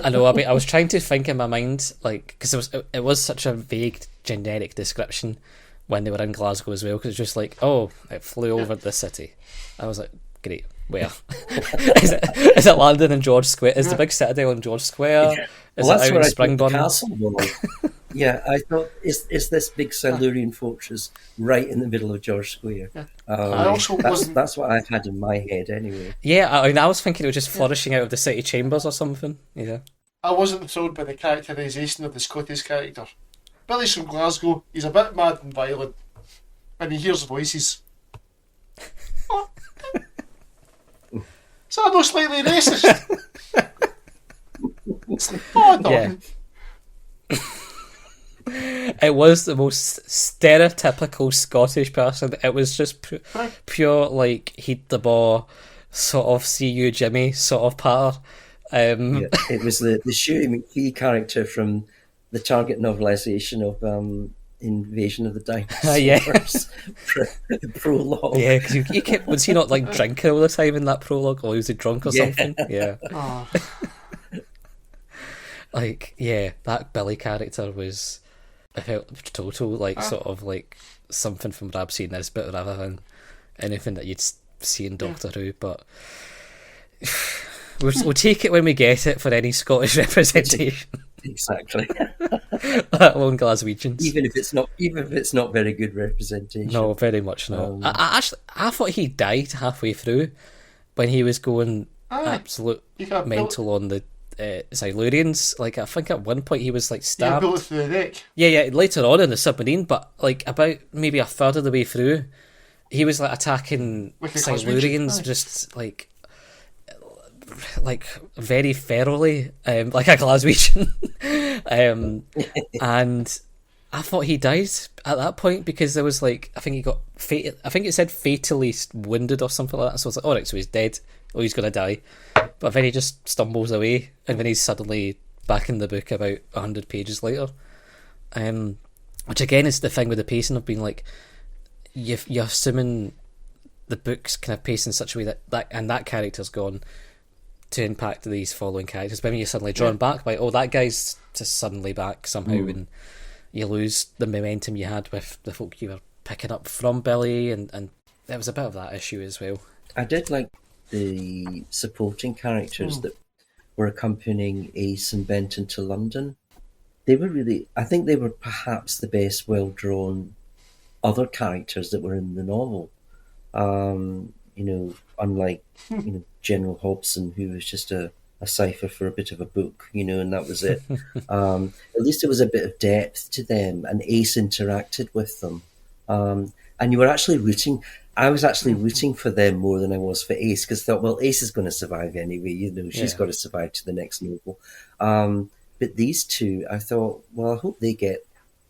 I know. I mean, I was trying to think in my mind, like, because it was such a vague, generic description when they were in Glasgow as well, because it's just like, oh, it flew over the city. I was like, great. Where? is it landing in George Square? Is the big citadel in George Square? Yeah. Is Well, it that's out where in I thought the Springburn? castle was. Yeah, I thought, is this big Silurian fortress right in the middle of George Square? Yeah. I also that's what I had in my head anyway. Yeah, I mean, I was thinking it was just flourishing out of the city chambers or something. Yeah. I wasn't thrilled by the characterisation of the Scottish character. Billy's from Glasgow, he's a bit mad and violent, and he hears voices. Is that not slightly racist? Oh, no. Yeah. It was the most stereotypical Scottish person. It was just pure, like, heed the ball, sort of see you, Jimmy, sort of patter. Yeah, it was the Shuey McPhee character from the Target novelisation of Invasion of the Dinosaurs Yeah. prologue. Yeah, because he kept, was he not like drinking all the time in that prologue, or was he drunk or something? Yeah. Oh, Like, yeah, that Billy character was, I felt total, like, sort of like something from Rhapsody Nisbet rather than anything that you'd see in Doctor Who, but we'll take it when we get it for any Scottish representation. Exactly. Let alone Glaswegians. Even if it's not very good representation. No, very much not. I thought he died halfway through when he was going absolute mental on the Silurians. Like, I think at one point he was like stabbed. bullet through the neck. Yeah, later on in the submarine, but like about maybe a third of the way through, he was like attacking With the Silurians, Glaswegian, just like very ferally, like a Glaswegian. And I thought he died at that point because there was like, I think it said fatally wounded or something like that. So I was like, all right, so he's dead. Oh, he's gonna die. But then he just stumbles away, and then he's suddenly back in the book about 100 pages later. Which again is the thing with the pacing of being like, you're assuming the book's kind of paced in such a way that character's gone to impact these following characters. But when you're suddenly drawn back by, oh, that guy's just suddenly back somehow, and you lose the momentum you had with the folk you were picking up from Billy, and there was a bit of that issue as well. I did like the supporting characters that were accompanying Ace and Benton to London. I think they were perhaps the best well-drawn other characters that were in the novel. Unlike, General Hobson, who was just a cipher for a bit of a book, and that was it. At least there was a bit of depth to them, and Ace interacted with them. And you were actually I was actually rooting for them more than I was for Ace, because I thought, well, Ace is going to survive anyway, she's got to survive to the next novel. But these two, I thought, well, I hope they get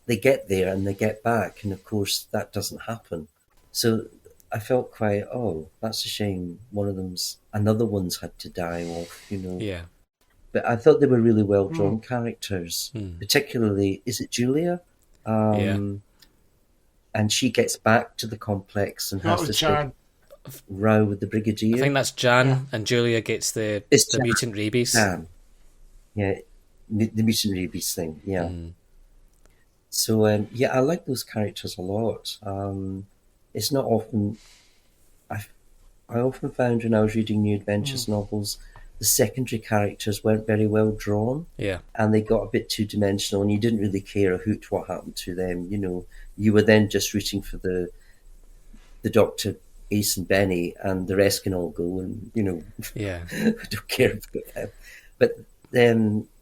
there and they get back, and of course that doesn't happen. So I felt quite, that's a shame. Another one's had to die off, Yeah. But I thought they were really well drawn characters, particularly, is it Julia? And she gets back to the complex and has this big row with the Brigadier. I think that's Jan, and Julia gets the mutant rabies. Jan. Yeah, the mutant rabies thing, yeah. So, I like those characters a lot. It's not often... I often found when I was reading New Adventures novels, the secondary characters weren't very well drawn. Yeah. And they got a bit two-dimensional, and you didn't really care a hoot what happened to them, You were then just rooting for the Doctor, Ace and Benny, and the rest can all go, and, Yeah. I don't care about them. But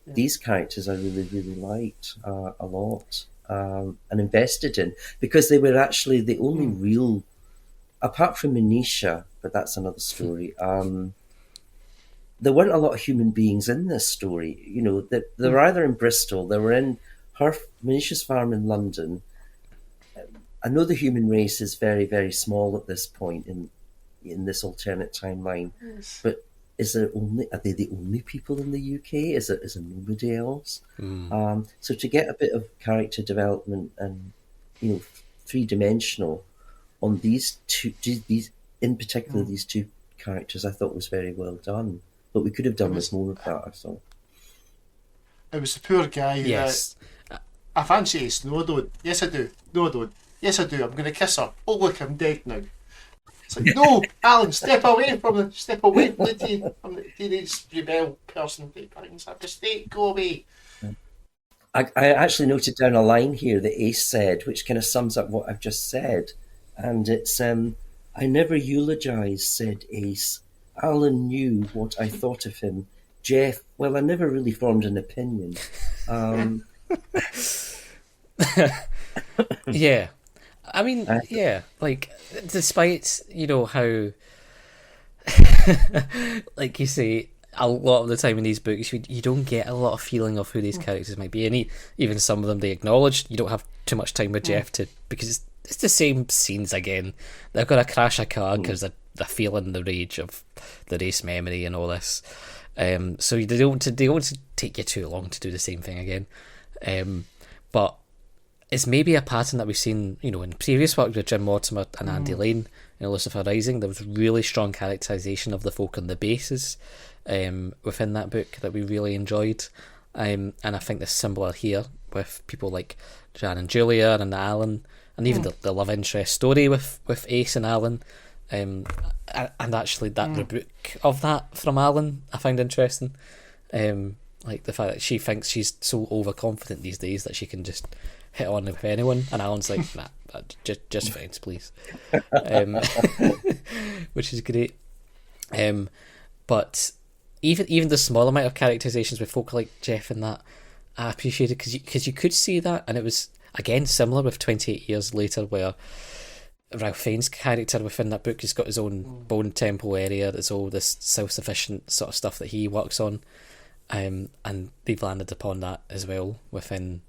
these characters I really, really liked a lot. And invested in, because they were actually the only real, apart from Manisha, but that's another story. There weren't a lot of human beings in this story. They were either in Bristol, they were in Manisha's farm in London. I know the human race is very, very small at this point in this alternate timeline, but are they the only people in the UK? Is there nobody else? So to get a bit of character development and, 3-dimensional on these two characters, I thought was very well done. But we could have done with more of that, I thought. It was the poor guy Yes. that... I fancy Ace. No, I don't. Yes, I do. No, I don't. Yes, I do. I'm going to kiss her. Oh, look, I'm dead now. It's like, no, Alan, step away from the teenage rebel person. It's a mistake. Go away. I actually noted down a line here that Ace said, which kind of sums up what I've just said. And it's, I never eulogise, said Ace. Alan knew what I thought of him. Jeff, well, I never really formed an opinion. Yeah. I mean, like, despite, how, like you say, a lot of the time in these books, you don't get a lot of feeling of who these characters might be. And even some of them they acknowledge. You don't have too much time with Jeff because it's the same scenes again. They've got to crash a car because they're feeling the rage of the race memory and all this. So they don't want to take you too long to do the same thing again. But it's maybe a pattern that we've seen, in previous work with Jim Mortimore and Andy Lane in Lucifer Rising. There was really strong characterisation of the folk on the bases within that book that we really enjoyed. And I think there's similar here with people like Jan and Julia and Alan, and even the love interest story with Ace and Alan. And actually that rebuke of that from Alan I find interesting. Like the fact that she thinks she's so overconfident these days that she can just hit on with anyone, and Alan's like, nah, just friends, please. Which is great. But even the small amount of characterizations with folk like Jeff and that, I appreciated because you could see that, and it was again similar with 28 Years Later, where Ralph Fiennes' character within that book has got his own bone temple area. There's all this self-sufficient sort of stuff that he works on. And they've landed upon that as well within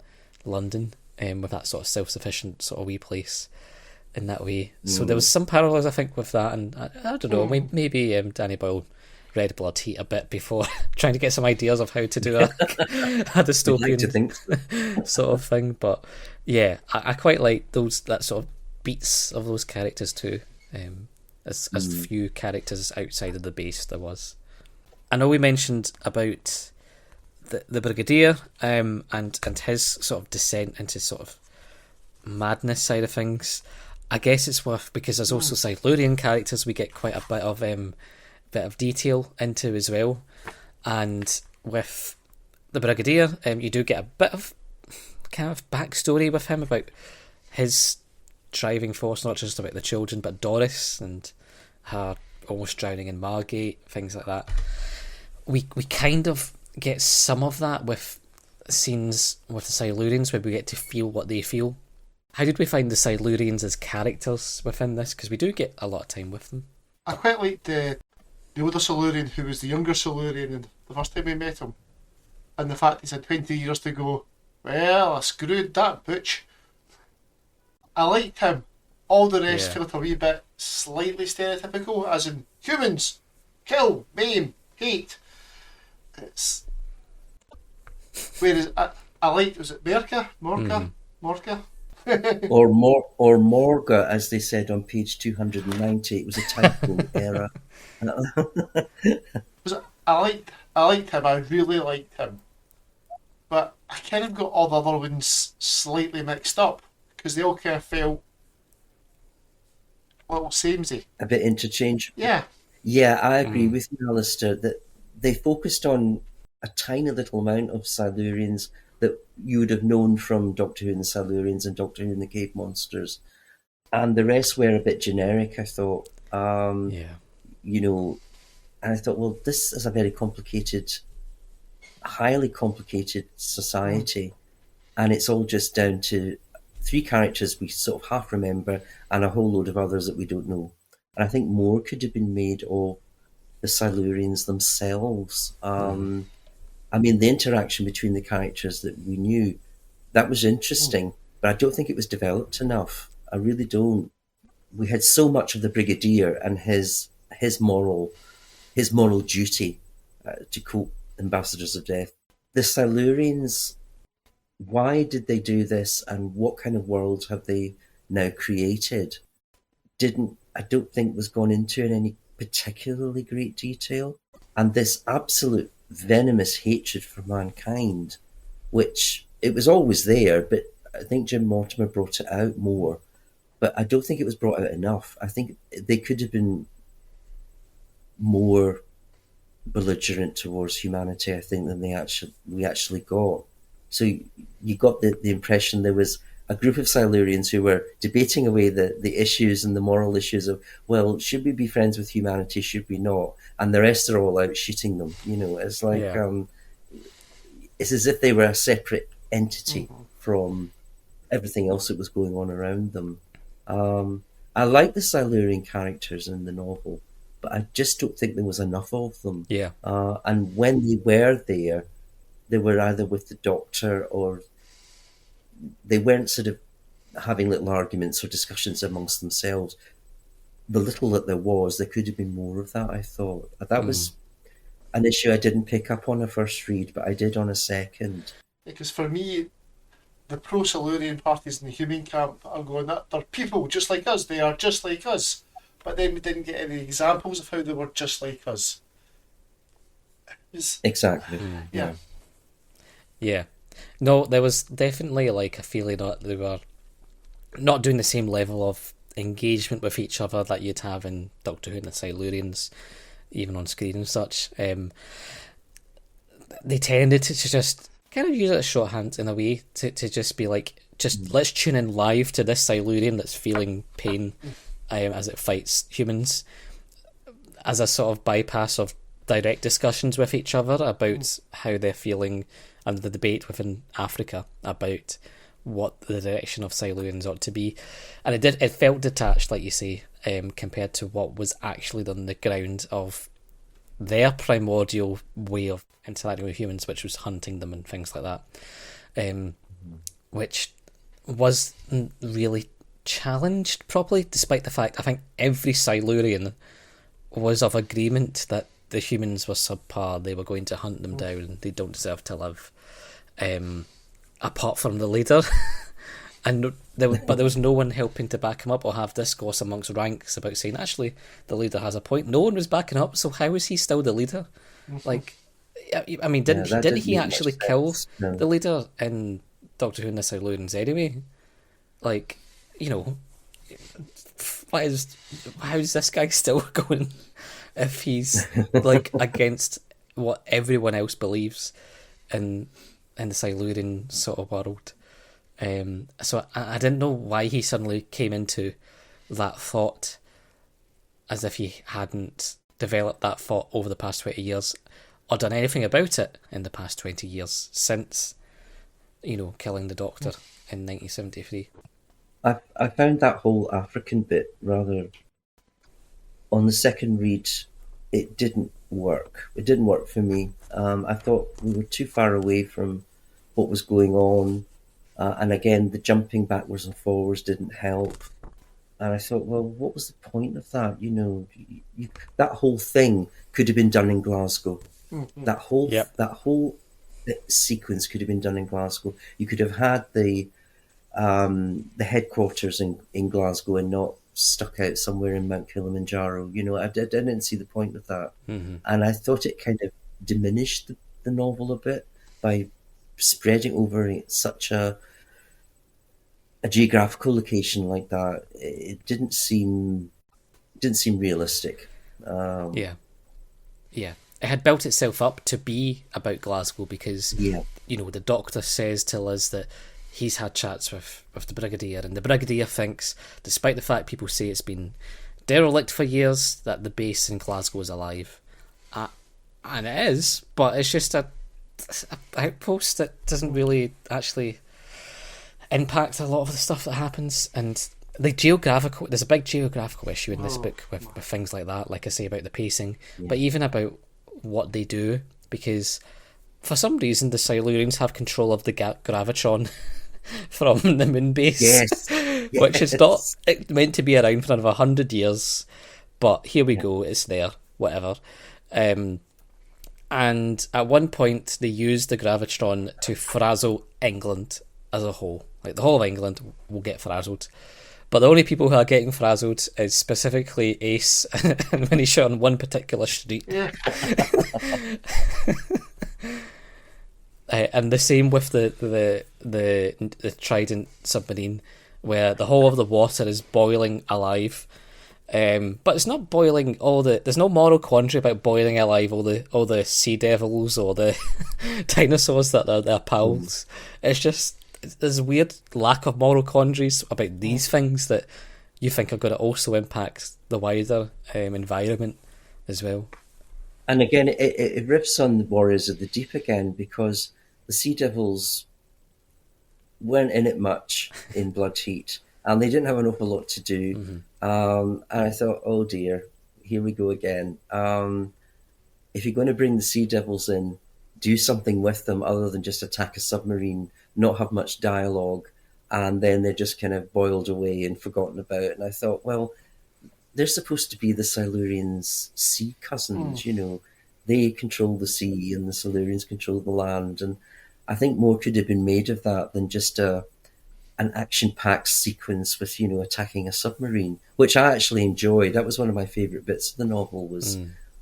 London, with that sort of self-sufficient sort of wee place in that way. So there was some parallels, I think, with that, and I don't know, maybe Danny Boyle read Blood Heat a bit before trying to get some ideas of how to do a dystopian sort of thing. But yeah, I quite like that sort of beats of those characters too, as few characters outside of the base there was. I know we mentioned about the Brigadier and his sort of descent into sort of madness side of things. I guess it's worth, because there's also Silurian characters we get quite a bit of detail into as well. And with the Brigadier, you do get a bit of kind of backstory with him about his driving force, not just about the children, but Doris and her almost drowning in Margate, things like that. We kind of get some of that with scenes with the Silurians where we get to feel what they feel. How did we find the Silurians as characters within this? Because we do get a lot of time with them. I quite liked the older Silurian who was the younger Silurian and the first time we met him. And the fact he's had 20 years to go, well, I screwed that butch. I liked him. All the rest felt a wee bit slightly stereotypical, as in humans, kill, maim, hate. It's whereas I liked, was it Morka? or Morga, as they said on page 290. It was a typo error. I liked him. I really liked him, but I kind of got all the other ones slightly mixed up because they all kind of felt a little samey, a bit interchangeable. Yeah, I agree with you, Alasdair, that they focused on a tiny little amount of Silurians that you would have known from Doctor Who and the Silurians and Doctor Who and the Cave Monsters. And the rest were a bit generic, I thought. And I thought, well, this is a very complicated, highly complicated society. And it's all just down to 3 characters we sort of half remember and a whole load of others that we don't know. And I think more could have been made of the Silurians themselves. I mean, the interaction between the characters that we knew, that was interesting, but I don't think it was developed enough. I really don't. We had so much of the Brigadier and his moral duty, to quote Ambassadors of Death. The Silurians, why did they do this, and what kind of world have they now created? I don't think was gone into in any particularly great detail. And this absolute venomous hatred for mankind, which it was always there, but I think Jim Mortimer brought it out more. But I don't think it was brought out enough. I think they could have been more belligerent towards humanity, I think, than we actually got. So you got the impression there was a group of Silurians who were debating away the issues and the moral issues of, well, should we be friends with humanity, should we not? And the rest are all out shooting them. It's like, it's as if they were a separate entity from everything else that was going on around them. I like the Silurian characters in the novel, but I just don't think there was enough of them. And when they were there, they were either with the Doctor or they weren't sort of having little arguments or discussions amongst themselves. The little that there was, there could have been more of that, I thought. That was an issue I didn't pick up on a first read, but I did on a second. Because for me, the pro-Silurian parties in the human camp are going, that they're people just like us, they are just like us. But then we didn't get any examples of how they were just like us. Exactly. Yeah. Yeah. No, there was definitely like a feeling that they were not doing the same level of engagement with each other that you'd have in Doctor Who and the Silurians, even on screen and such. They tended to just kind of use it as shorthand in a way to just be like, just let's tune in live to this Silurian that's feeling pain as it fights humans, as a sort of bypass of direct discussions with each other about how they're feeling, and the debate within Africa about what the direction of Silurians ought to be. And it felt detached, like you say, compared to what was actually on the ground of their primordial way of interacting with humans, which was hunting them and things like that, which wasn't really challenged properly, despite the fact I think every Silurian was of agreement that the humans were subpar, they were going to hunt them down, they don't deserve to live, apart from the leader. But there was no one helping to back him up or have discourse amongst ranks about saying, actually, the leader has a point. No one was backing up, so how is he still the leader? Like, I mean, didn't he actually kill the leader in Doctor Who and the Silurians anyway? Like, you know, how's this guy still going if he's like against what everyone else believes in the Silurian sort of world? So I didn't know why he suddenly came into that thought, as if he hadn't developed that thought over the past 20 years or done anything about it in the past 20 years since, killing the Doctor in 1973. I found that whole African bit rather... On the second read, it didn't work. It didn't work for me. I thought we were too far away from what was going on. And again, the jumping backwards and forwards didn't help. And I thought, well, what was the point of that? That whole thing could have been done in Glasgow. Mm-hmm. That whole sequence could have been done in Glasgow. You could have had the headquarters in Glasgow and not stuck out somewhere in Mount Kilimanjaro. I didn't see the point of that. Mm-hmm. And I thought it kind of diminished the novel a bit by spreading over such a geographical location like that. It didn't seem realistic. Yeah. It had built itself up to be about Glasgow because the Doctor says to Liz that he's had chats with the Brigadier, and the Brigadier thinks, despite the fact people say it's been derelict for years, that the base in Glasgow is alive. And it is, but it's just a outpost that doesn't really actually impact a lot of the stuff that happens. And there's a big geographical issue in this book with things like that, like I say about the pacing, but even about what they do, because for some reason the Silurians have control of the gravitron from the moon base, which is not meant to be around for another 100 years, but here we go, it's there, whatever. And at one point they use the gravitron to frazzle England as a whole. Like, the whole of England will get frazzled. But the only people who are getting frazzled is specifically Ace and when he's shot on one particular street. Yeah. And the same with the Trident submarine, where the whole of the water is boiling alive. But it's not boiling there's no moral quandary about boiling alive all the sea devils or the dinosaurs that are their pals. It's just, there's a weird lack of moral quandaries about these things that you think are going to also impact the wider environment as well. And again, it riffs on the Warriors of the Deep again, because the Sea Devils weren't in it much in Blood Heat, and they didn't have an awful lot to do. Mm-hmm. And I thought, oh dear, here we go again. If you're going to bring the Sea Devils in, do something with them other than just attack a submarine, not have much dialogue, and then they're just kind of boiled away and forgotten about. And I thought, well, they're supposed to be the Silurians' sea cousins, They control the sea and the Silurians control the land. And I think more could have been made of that than just an action-packed sequence with, attacking a submarine, which I actually enjoyed. That was one of my favourite bits of the novel, was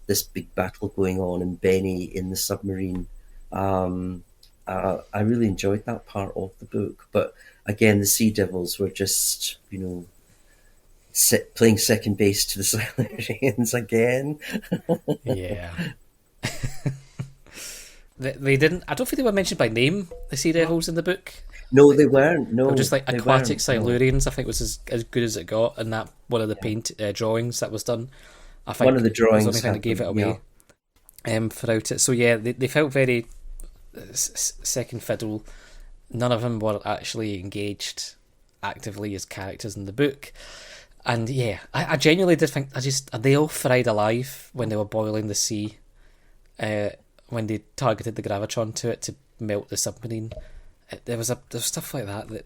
this big battle going on and Benny in the submarine. I really enjoyed that part of the book. But again, the Sea Devils were just, playing second base to the Silurians again. Yeah. They didn't. I don't think they were mentioned by name, the Sea Devils, in the book. No, they weren't. No, they were just like aquatic Silurians. No. I think was as good as it got, and that one of the paint drawings that was done. I think one of the drawings was the only thing that gave it away. Throughout it, so yeah, they felt very second fiddle. None of them were actually engaged actively as characters in the book. And yeah, I genuinely did think, they all fried alive when they were boiling the sea, when they targeted the gravitron to it to melt the submarine. There was stuff like that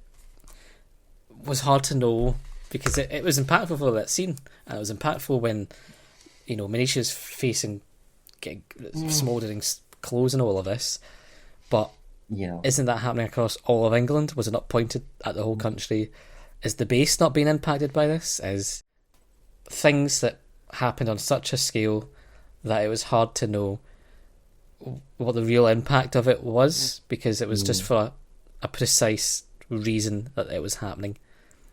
was hard to know, because it was impactful for that scene, and it was impactful when, Manisha's facing getting smouldering clothes and all of this, but isn't that happening across all of England? Was it not pointed at the whole country? Is the base not being impacted by this? Is things that happened on such a scale that it was hard to know what the real impact of it was, because it was just for a precise reason that it was happening.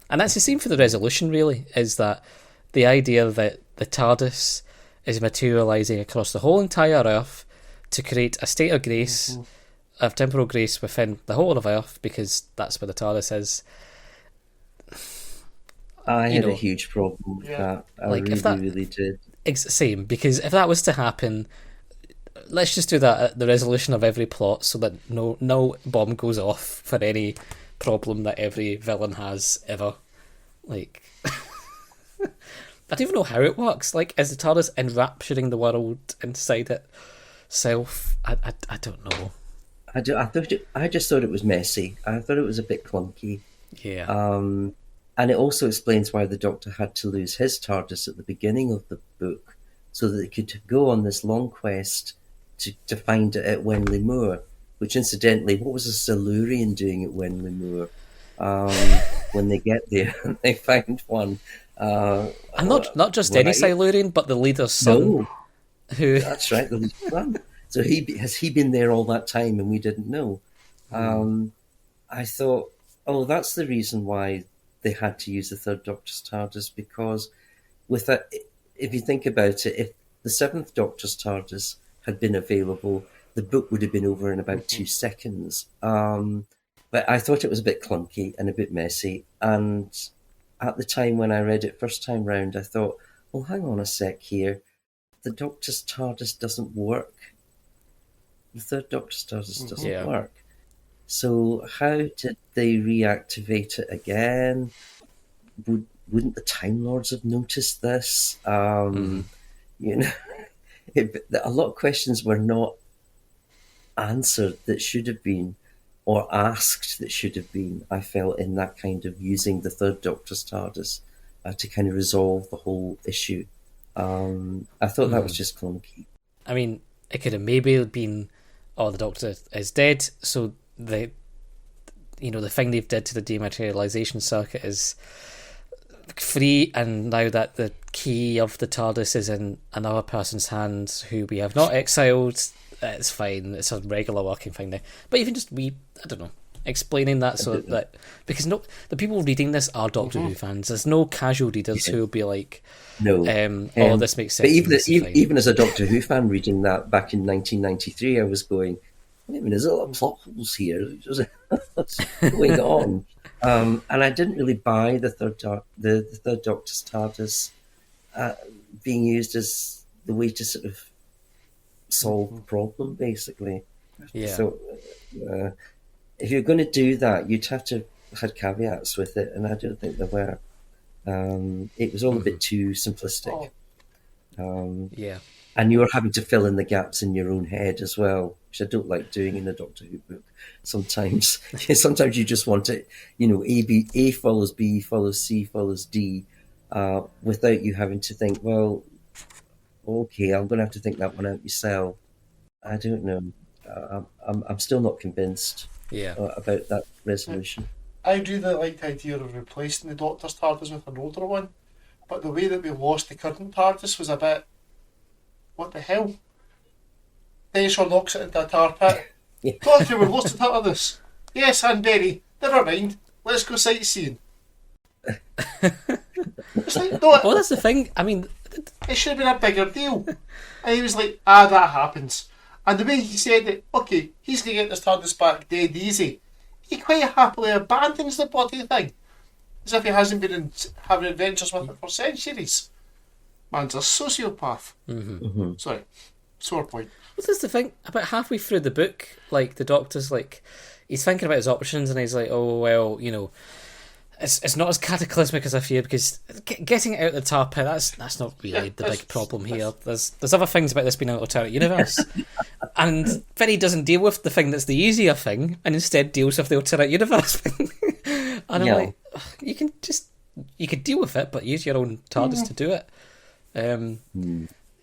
And that's the same for the resolution, really, is that the idea that the TARDIS is materialising across the whole entire Earth to create a state of grace, of temporal grace within the whole of Earth, because that's where the TARDIS is. I had a huge problem with that. I really did. Same, because if that was to happen, let's just do that at the resolution of every plot, so that no bomb goes off for any problem that every villain has ever. Like, I don't even know how it works. Like, is the TARDIS enrapturing the world inside itself? I don't know. I just thought it was messy. I thought it was a bit clunky. Yeah. And it also explains why the Doctor had to lose his TARDIS at the beginning of the book, so that they could go on this long quest to find it at Wenley Moor, which incidentally, what was a Silurian doing at Wenley Moor? When they get there, they find one. And not just any Silurian, but the leader's son. No, that's right, the leader's son. So has he been there all that time and we didn't know? I thought, that's the reason why they had to use the Third Doctor's TARDIS, because if you think about it, if the Seventh Doctor's TARDIS had been available, the book would have been over in about 2 seconds. But I thought it was a bit clunky and a bit messy. And at the time when I read it first time round, I thought, well, hang on a sec here. The Doctor's TARDIS doesn't work. The Third Doctor's TARDIS doesn't work. So how did they reactivate it again? Wouldn't the Time Lords have noticed this? A lot of questions were not answered that should have been, or asked that should have been, I felt, in that kind of using the Third Doctor's TARDIS to kind of resolve the whole issue. I thought that was just clunky. I mean, it could have maybe been, the Doctor is dead, so the thing they've did to the dematerialization circuit is free, and now that the key of the TARDIS is in another person's hands who we have not exiled, it's fine. It's a regular working thing now. But even just I don't know, explaining that so that, because the people reading this are Doctor Who fans. There's no casual readers who will be like, no, this makes sense. But even as a Doctor Who fan reading that back in 1993, I was going, wait a minute, there's a lot of plot holes here. What's going on? And I didn't really buy the Third Doctor's TARDIS being used as the way to sort of solve the problem, basically. Yeah. So if you're going to do that, you'd have to have had caveats with it, and I don't think there were. It was all a bit too simplistic. And you were having to fill in the gaps in your own head as well, which I don't like doing in a Doctor Who book. Sometimes you just want it, A follows B follows C follows D, without you having to think, well, okay, I'm going to have to think that one out yourself. I don't know. I'm still not convinced Yeah. about that resolution. I really like the idea of replacing the Doctor's TARDIS with an older one, but the way that we lost the current TARDIS was a bit... What the hell? Dinosaur knocks it into a tar pit. Yeah. Doctor, we've lost the TARDIS. Yes, Anne Berry. Never mind. Let's go sightseeing. It's like, no, Well, that's the thing. I mean, it should have been a bigger deal. And he was like, that happens. And the way he said it, okay, he's going to get this TARDIS back dead easy. He quite happily abandons the bloody thing. As if he hasn't been having adventures with it for centuries. Man's a sociopath. Mm-hmm. Sorry, sore point. well, that's the thing. About halfway through the book, like, the Doctor's like, he's thinking about his options, and he's like, oh, well, you know, it's not as cataclysmic as I fear, because getting it out of the tar pit, that's not really the big problem here. There's other things about this being an alternate universe. And then he doesn't deal with the thing that's the easier thing, and instead deals with the alternate universe thing. And I'm like, you could deal with it, but use your own TARDIS to do it.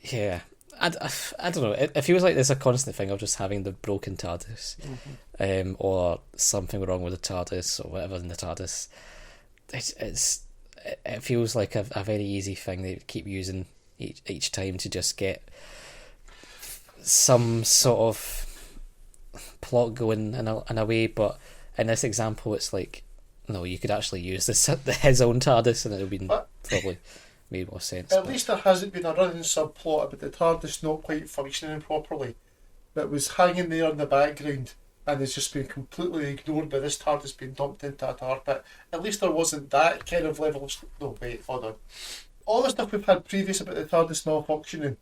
Yeah. I don't know. It feels like there's a constant thing of just having the broken TARDIS, or something wrong with the TARDIS, or whatever in the TARDIS. It feels like a very easy thing they keep using each time to just get some sort of plot going in a way. But in this example, it's like, no, you could actually use his own TARDIS, and it would be probably made more sense. At least there hasn't been a running subplot about the TARDIS not quite functioning properly that was hanging there in the background and has just been completely ignored by this TARDIS being dumped into a tar pit. At least there wasn't that kind of level of... No, wait, hold on. All the stuff we've had previous about the TARDIS malfunctioning,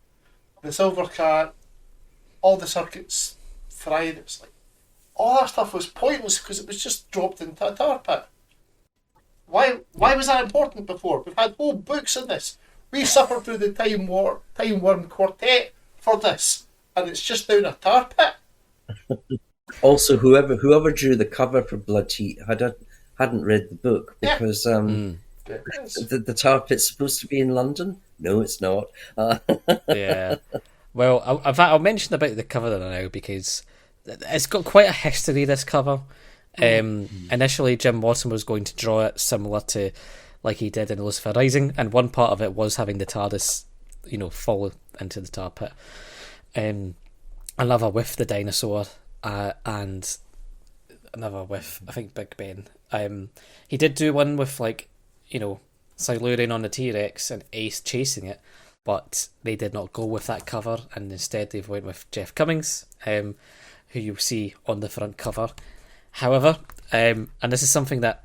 the Silver Cat, all the circuits fried, it's like, all that stuff was pointless because it was just dropped into a tar pit. Why was that important before? We've had whole books on this. We suffered through the Time Worm Quartet for this, and it's just down a tar pit. Also, whoever drew the cover for Blood Heat hadn't read the book, because the tar pit's supposed to be in London. No, it's not. Yeah. Well, I'll mention about the cover now, because it's got quite a history, this cover. Initially, Jim Mortimore was going to draw it similar to like he did in Lucifer Rising, and one part of it was having the TARDIS, fall into the tar pit. Another with the dinosaur, and another with, I think, Big Ben. He did do one with, like, Silurian on the T-Rex and Ace chasing it, but they did not go with that cover, and instead they went with Jeff Cummings, who you'll see on the front cover. However, and this is something that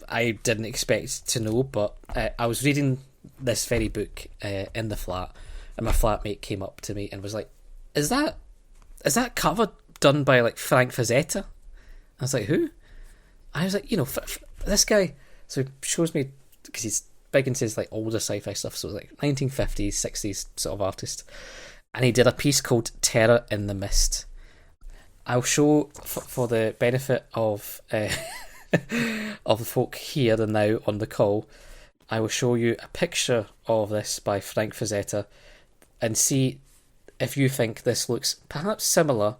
I didn't expect to know, but I was reading this very book in the flat, and my flatmate came up to me and was like, is that cover done by, like, Frank Frazetta? I was like, who? I was like, this guy. So he shows me, because he's big into his, like, older sci-fi stuff, so it was like 1950s, 60s sort of artist, and he did a piece called Terror in the Mist. I'll show, for the benefit of of the folk here and now on the call, I will show you a picture of this by Frank Frazetta and see if you think this looks perhaps similar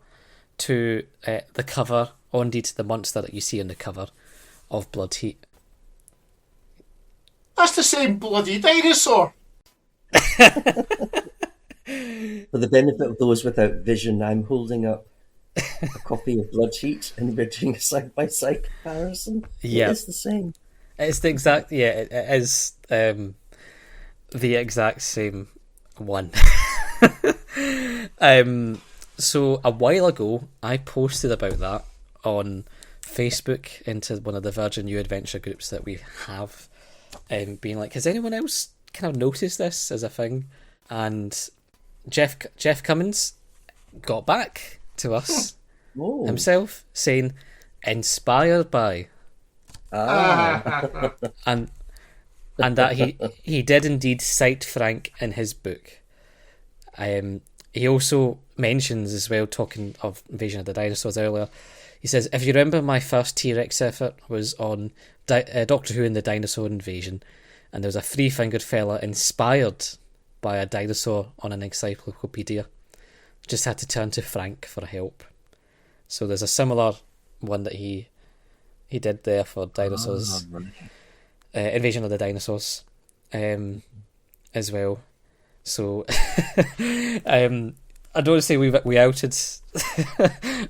to the cover, or indeed the monster that you see on the cover of Blood Heat. That's the same bloody dinosaur! For the benefit of those without vision, I'm holding up a copy of Blood Heat, and we're doing a side-by-side comparison. Yeah. It's the same. It's the exact... Yeah, it is the exact same one. So a while ago, I posted about that on Facebook into one of the Virgin New Adventure groups that we have, being like, has anyone else kind of noticed this as a thing? And Jeff Cummins got back to us himself, saying, inspired by, and that he did indeed cite Frank in his book. He also mentions as well, talking of Invasion of the Dinosaurs earlier, he says, if you remember, my first T-Rex effort was on Doctor Who and the Dinosaur Invasion, and there was a three-fingered fella inspired by a dinosaur on an encyclopedia. Just had to turn to Frank for help. So there's a similar one that he did there for dinosaurs, Right. Invasion of the Dinosaurs, as well. So I don't say we outed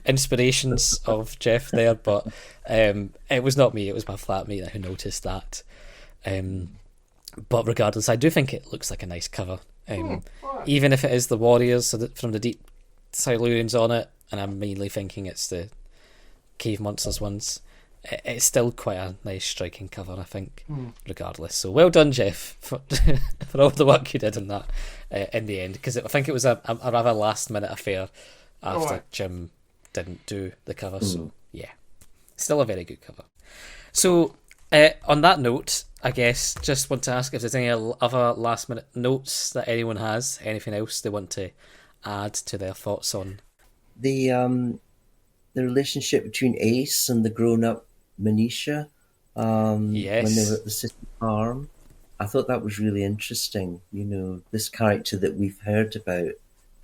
inspirations of Jeff there, but it was not me. It was my flatmate who noticed that. But regardless, I do think it looks like a nice cover. Even if it is the Warriors from the Deep Silurians on it, and I'm mainly thinking it's the Cave Monsters ones, it's still quite a nice striking cover, I think, regardless. So well done, Jeff, for for all the work you did on that in the end, because I think it was a rather last minute affair after Jim didn't do the cover. So yeah, still a very good cover. So on that note, I guess just want to ask if there's any other last minute notes that anyone has, anything else they want to add to their thoughts on. The relationship between Ace and the grown-up Manisha, when they were at the city farm, I thought that was really interesting. You know, this character that we've heard about,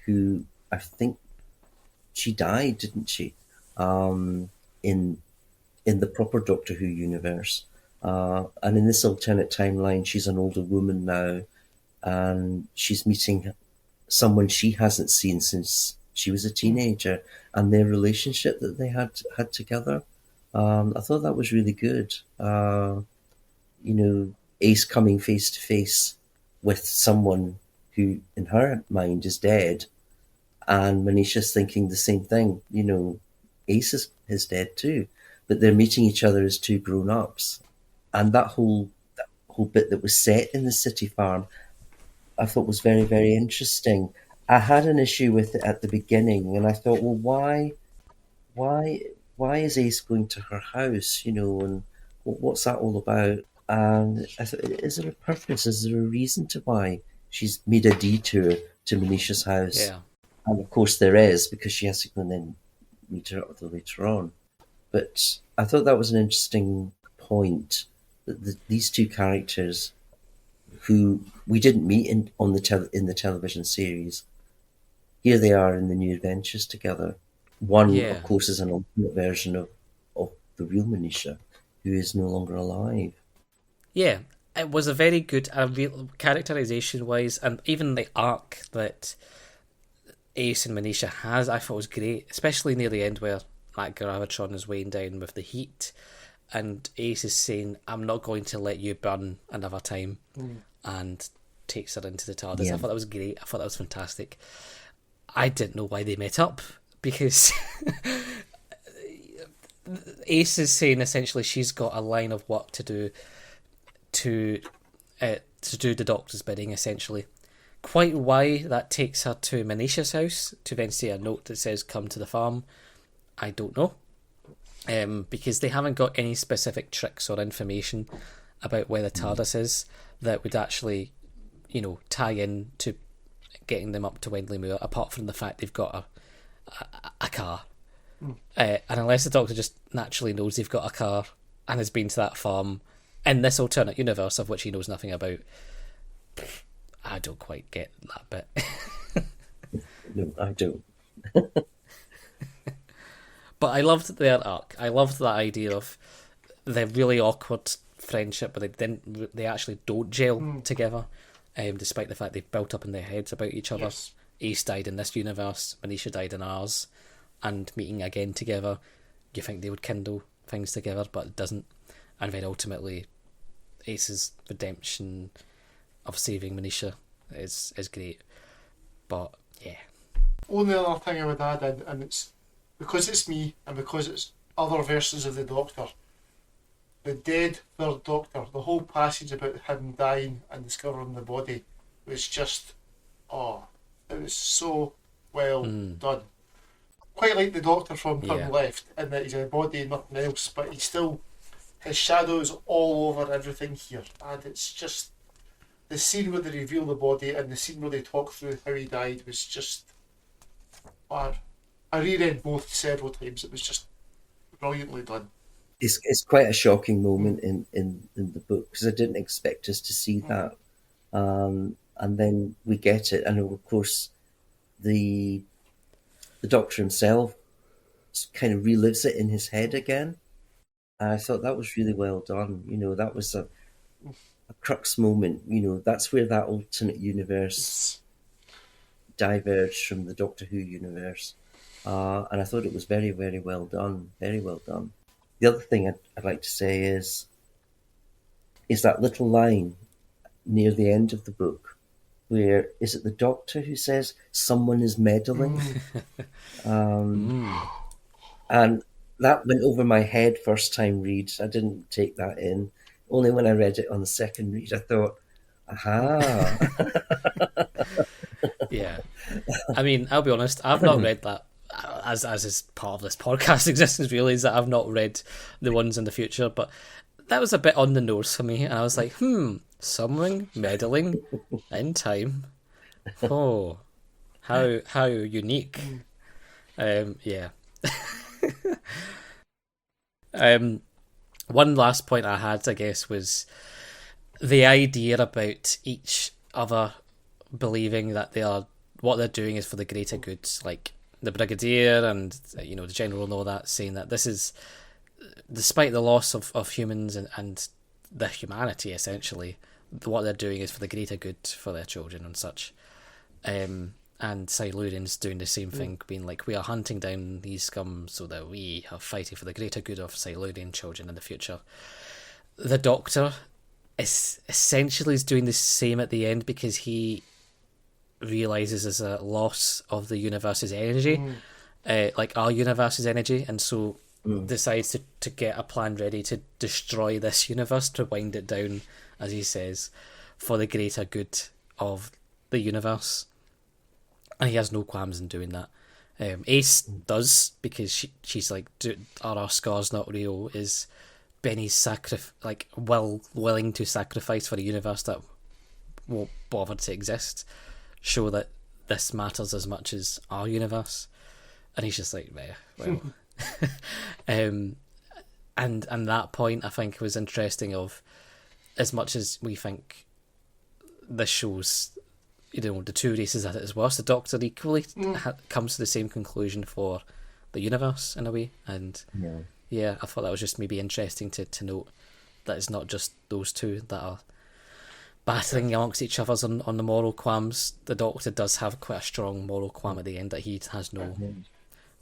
who I think she died, didn't she? In the proper Doctor Who universe, and in this alternate timeline, she's an older woman now, and she's meeting someone she hasn't seen since she was a teenager, and their relationship that they had together. I thought that was really good. You know, Ace coming face to face with someone who, in her mind, is dead, and Manisha's thinking the same thing. You know, Ace is dead too, but they're meeting each other as two grown-ups, and that whole bit that was set in the city farm, I thought was very, very interesting. I had an issue with it at the beginning, and I thought, well, why is Ace going to her house? You know, and what's that all about? And I thought, is there a purpose? Is there a reason to why she's made a detour to Manisha's house? Yeah. And of course there is, because she has to go and then meet her up later on. But I thought that was an interesting point, that these two characters, who we didn't meet in the television series, here they are in the new adventures together. One, of course, is an alternate version of the real Manisha, who is no longer alive. Yeah, it was a very good characterization-wise, and even the arc that Ace and Manisha has, I thought was great, especially near the end where that Gravitron is weighing down with the heat, and Ace is saying, "I'm not going to let you burn another time," and takes her into the TARDIS. I thought that was great. I thought that was fantastic. I didn't know why they met up, because Ace is saying essentially she's got a line of work to do to do the Doctor's bidding, essentially. Quite why that takes her to Manisha's house to then see a note that says "come to the farm," I don't know, because they haven't got any specific tricks or information about where the TARDIS is that would actually, you know, tie in to getting them up to Wendley Moor, apart from the fact they've got a car. And unless the Doctor just naturally knows they've got a car and has been to that farm in this alternate universe of which he knows nothing about, I don't quite get that bit. No, I don't. But I loved their arc. I loved that idea of the really awkward friendship, but they actually don't gel together, despite the fact they've built up in their heads about each other. Yes. Ace died in this universe, Manisha died in ours, and meeting again together, you think they would kindle things together, but it doesn't. And then ultimately, Ace's redemption of saving Manisha is great. But yeah. Only other thing I would add in, and it's because it's me and because it's other versions of the Doctor, the dead Third Doctor, the whole passage about him dying and discovering the body was just, it was so well done. Quite like the Doctor from Turn Left, in that he's a body and nothing else, but he's still, his shadow is all over everything here, and it's just, the scene where they reveal the body and the scene where they talk through how he died was just, I reread both several times. It was just brilliantly done. It's quite a shocking moment in the book, because I didn't expect us to see that, and then we get it, and of course the Doctor himself kind of relives it in his head again. And I thought that was really well done. That was a crux moment. That's where that alternate universe diverged from the Doctor Who universe. And I thought it was very, very well done. Very well done. The other thing I'd like to say is that little line near the end of the book where, is it the Doctor who says someone is meddling? And that went over my head first time read. I didn't take that in. Only when I read it on the second read, I thought, aha. Yeah. I mean, I'll be honest, I've not read that. As is part of this podcast existence, really, is that I've not read the ones in the future, but that was a bit on the nose for me, and I was like, someone meddling in time. Oh, how unique. Yeah. One last point I had, I guess, was the idea about each other believing that what they're doing is for the greater good, like the Brigadier and the General and all that, saying that this is, despite the loss of humans and the humanity, essentially, what they're doing is for the greater good for their children and such. And Silurians doing the same thing, being like, we are hunting down these scum so that we are fighting for the greater good of Silurian children in the future. The Doctor is essentially doing the same at the end, because he realizes there's a loss of the universe's energy, like our universe's energy, and so decides to get a plan ready to destroy this universe, to wind it down, as he says, for the greater good of the universe. And he has no qualms in doing that. Ace does, because she's like, are our scars not real? Is Benny's willing to sacrifice for a universe that won't bother to exist, show that this matters as much as our universe? And he's just like, well. And that point, I think, was interesting, of, as much as we think this shows, the two races at its worst, the Doctor equally comes to the same conclusion for the universe, in a way. And yeah, I thought that was just maybe interesting to note that it's not just those two that are battling amongst each other on the moral qualms. The Doctor does have quite a strong moral qualm at the end, that he has no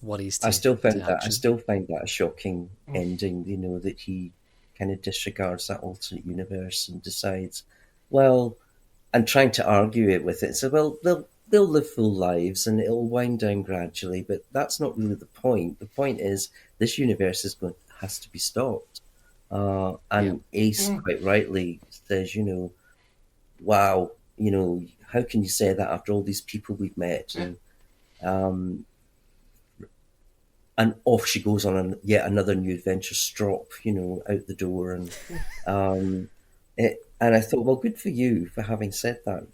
worries. I still find that a shocking ending. That he kind of disregards that alternate universe and decides, well, and trying to argue it with it. So, well, they'll live full lives and it'll wind down gradually, but that's not really the point. The point is, this universe has to be stopped. And Ace quite rightly says, wow, how can you say that after all these people we've met? And off she goes on yet another new adventure, strop, out the door. And and I thought, well, good for you for having said that,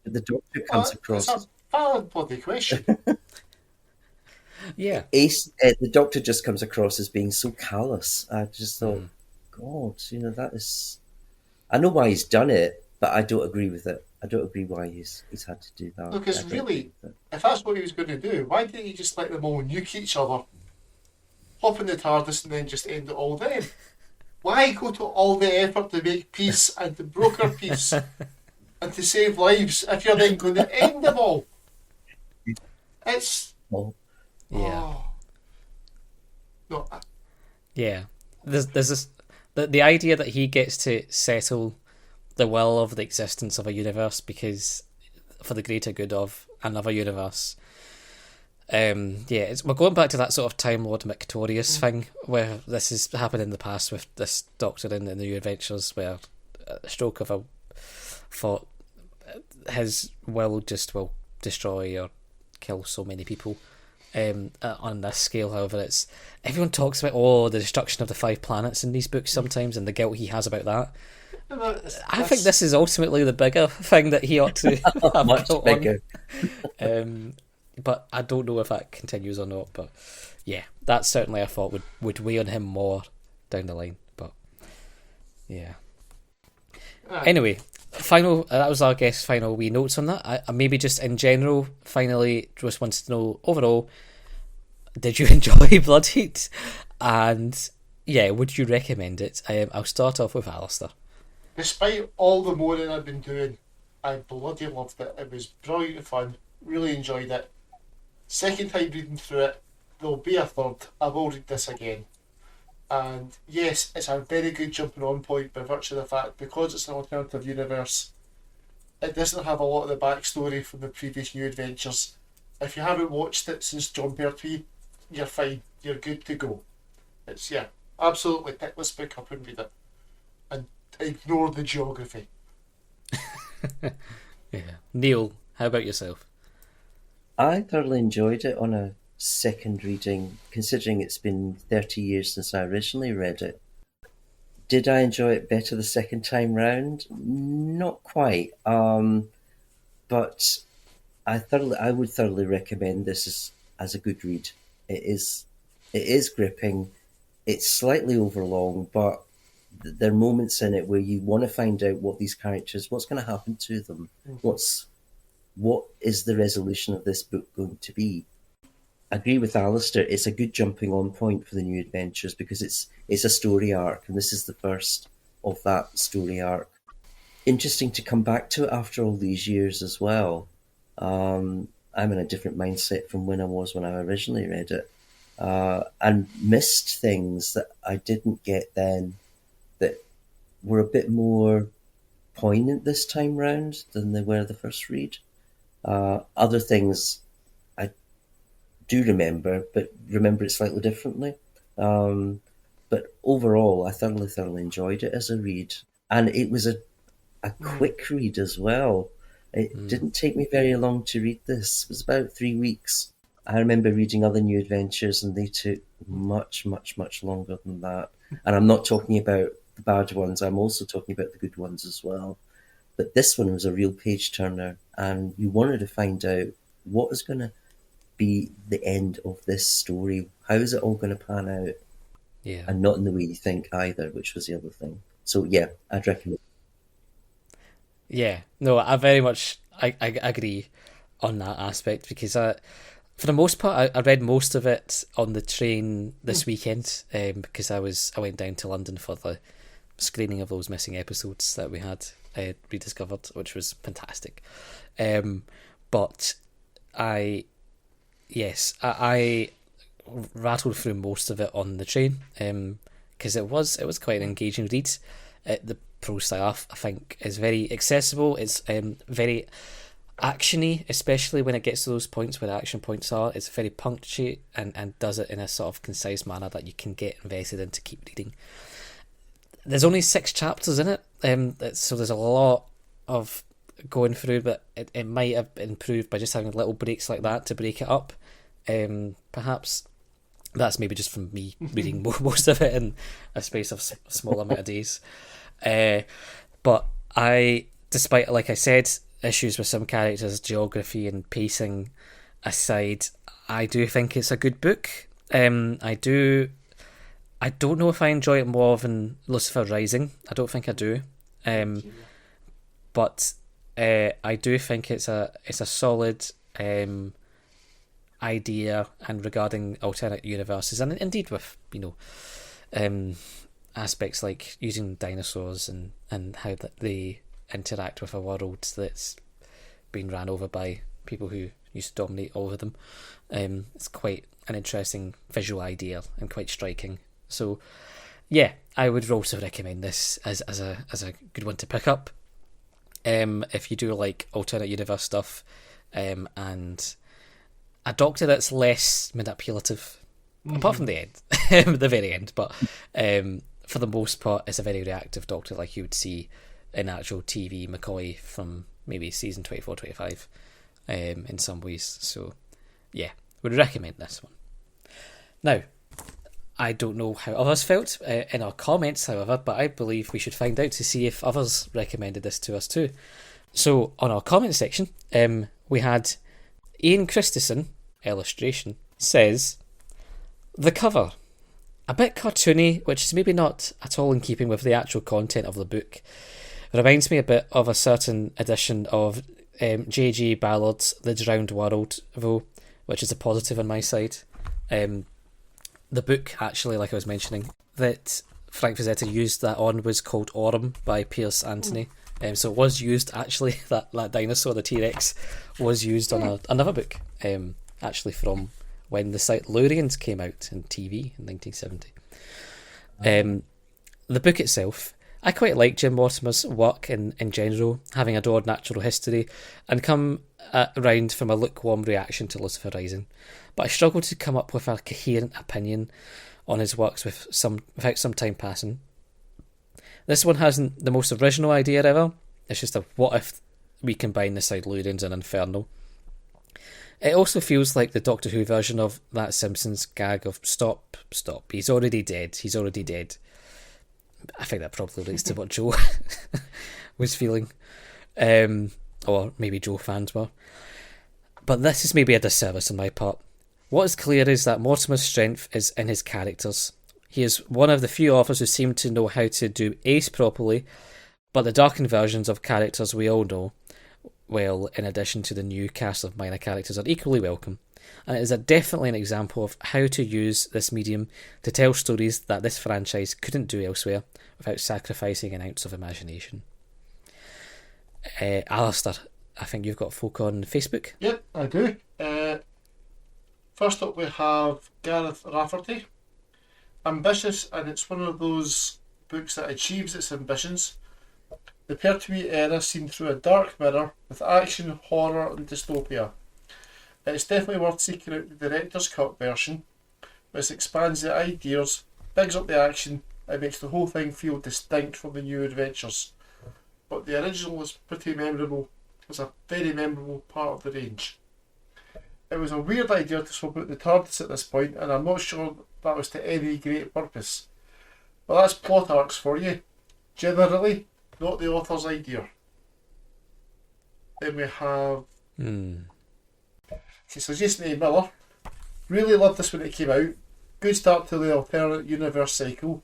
But the Doctor comes across... It's a valid bloody question. Yeah. Ace, the Doctor just comes across as being so callous. I just thought, God, that is... I know why he's done it, but I don't agree with it. I don't agree why he's had to do that. Because really, if that's what he was going to do, why didn't he just let them all nuke each other, hop in the TARDIS, and then just end it all then? Why go to all the effort to make peace and to broker peace and to save lives if you're then going to end them all? It's... Yeah. No. Yeah. There's this... The idea that he gets to settle the will of the existence of a universe because for the greater good of another universe. We're going back to that sort of Time Lord Victorious thing, where this has happened in the past with this Doctor in the New Adventures, where a stroke of a thought, his will just will destroy or kill so many people. On this scale, however, it's everyone talks about the destruction of the 5 planets in these books sometimes, and the guilt he has about that. I think this is ultimately the bigger thing that he ought to have much bigger. But I don't know if that continues or not. But yeah, that's certainly I thought would weigh on him more down the line. But yeah. Anyway, that was our guest final wee notes on that. I maybe just in general, finally, just wanted to know overall, did you enjoy Bloodheat? And yeah, would you recommend it? I'll start off with Alistair. Despite all the moaning I've been doing, I bloody loved it. It was brilliant fun. Really enjoyed it. Second time reading through it, there'll be a third. I will read this again. And yes, it's a very good jumping on point by virtue of the fact, because it's an alternative universe, it doesn't have a lot of the backstory from the previous New Adventures. If you haven't watched it since John Pertwee, you're fine. You're good to go. It's, yeah, absolutely pick this book up and read it. And ignore the geography. Yeah. Neil, how about yourself? I thoroughly enjoyed it on a second reading, considering it's been 30 years since I originally read it. Did I enjoy it better the second time round? Not quite. But I would thoroughly recommend this as a good read. It is gripping. It's slightly overlong, but there are moments in it where you want to find out what these characters, what's going to happen to them, what is the resolution of this book going to be. I agree with Alasdair. It's a good jumping on point for the New Adventures because it's a story arc, and this is the first of that story arc. Interesting to come back to it after all these years as well. I'm in a different mindset from when I was when I originally read it, and missed things that I didn't get then that were a bit more poignant this time round than they were the first read. Other things I do remember, but remember it slightly differently. But overall, I thoroughly enjoyed it as a read. And it was a quick read as well. It didn't take me very long to read this. It was about 3 weeks. I remember reading other New Adventures and they took much longer than that. And I'm not talking about the bad ones, I'm also talking about the good ones as well. But this one was a real page turner, and you wanted to find out what is going to be the end of this story. How is it all going to pan out? Yeah. And not in the way you think either, which was the other thing. So yeah, I'd recommend. Yeah, no, I very much I agree on that aspect because for the most part I read most of it on the train this weekend because I went down to London for the screening of those missing episodes that we had rediscovered, which was fantastic. But I rattled through most of it on the train because it was quite an engaging read. The prose style, I think, is very accessible. It's very actiony, especially when it gets to those points where the action points are. It's very punchy and does it in a sort of concise manner that you can get invested in to keep reading. There's only 6 chapters in it, so there's a lot of going through, but it might have improved by just having little breaks like that to break it up. Perhaps that's maybe just from me reading most of it in a space of a small amount of days. But despite, like I said, issues with some characters, geography and pacing aside, I do think it's a good book. I don't know if I enjoy it more than Lucifer Rising. I don't think I do. But I do think it's a solid idea, and regarding alternate universes, and indeed with aspects like using dinosaurs and how that they interact with a world that's been ran over by people who used to dominate over them. It's quite an interesting visual idea and quite striking. So, yeah, I would also recommend this as a good one to pick up. If you do like alternate universe stuff, and a Doctor that's less manipulative, apart from the end, the very end. But for the most part, it's a very reactive Doctor, like you would see in actual TV McCoy from maybe season 24, 25, in some ways. So, yeah, would recommend this one. Now, I don't know how others felt in our comments, however, but I believe we should find out to see if others recommended this to us too. So, on our comment section, we had Ian Christensen, illustration, says, "The cover, a bit cartoony, which is maybe not at all in keeping with the actual content of the book. It reminds me a bit of a certain edition of J.G. Ballard's The Drowned World, though, which is a positive on my side. The book, actually, like I was mentioning, that Frank Frazetta used that on was called Aurum by Pierce Anthony. So it was used, actually, that dinosaur, the T-Rex, was used on another book, actually from when the Silurians came out in TV in 1970. The book itself, I quite like Jim Mortimer's work in general, having adored natural history, and come around from a lukewarm reaction to Lucifer Rising. But I struggled to come up with a coherent opinion on his works without some time passing. This one hasn't the most original idea ever. It's just a what if we combine the Silurians and Inferno. It also feels like the Doctor Who version of that Simpsons gag of stop, he's already dead. I think that probably relates to what Joe was feeling. Or maybe Joe fans were. But this is maybe a disservice on my part. What is clear is that Mortimer's strength is in his characters. He is one of the few authors who seem to know how to do Ace properly, but the darkened versions of characters we all know well, in addition to the new cast of minor characters, are equally welcome. And it is definitely an example of how to use this medium to tell stories that this franchise couldn't do elsewhere without sacrificing an ounce of imagination. Alasdair, I think you've got folk on Facebook. Yep, I do. First up we have Gareth Rafferty. Ambitious, and it's one of those books that achieves its ambitions. The Pertwee era seen through a dark mirror with action, horror and dystopia. It's definitely worth seeking out the director's cut version, which expands the ideas, bigs up the action, and makes the whole thing feel distinct from the new adventures. But the original is pretty memorable. It's a very memorable part of the range. It was a weird idea to swap out the TARDIS at this point, and I'm not sure that was to any great purpose. But that's plot arcs for you. Generally, not the author's idea. Then we have... Okay, so Jason A. Miller. Really loved this when it came out. Good start to the alternate universe cycle.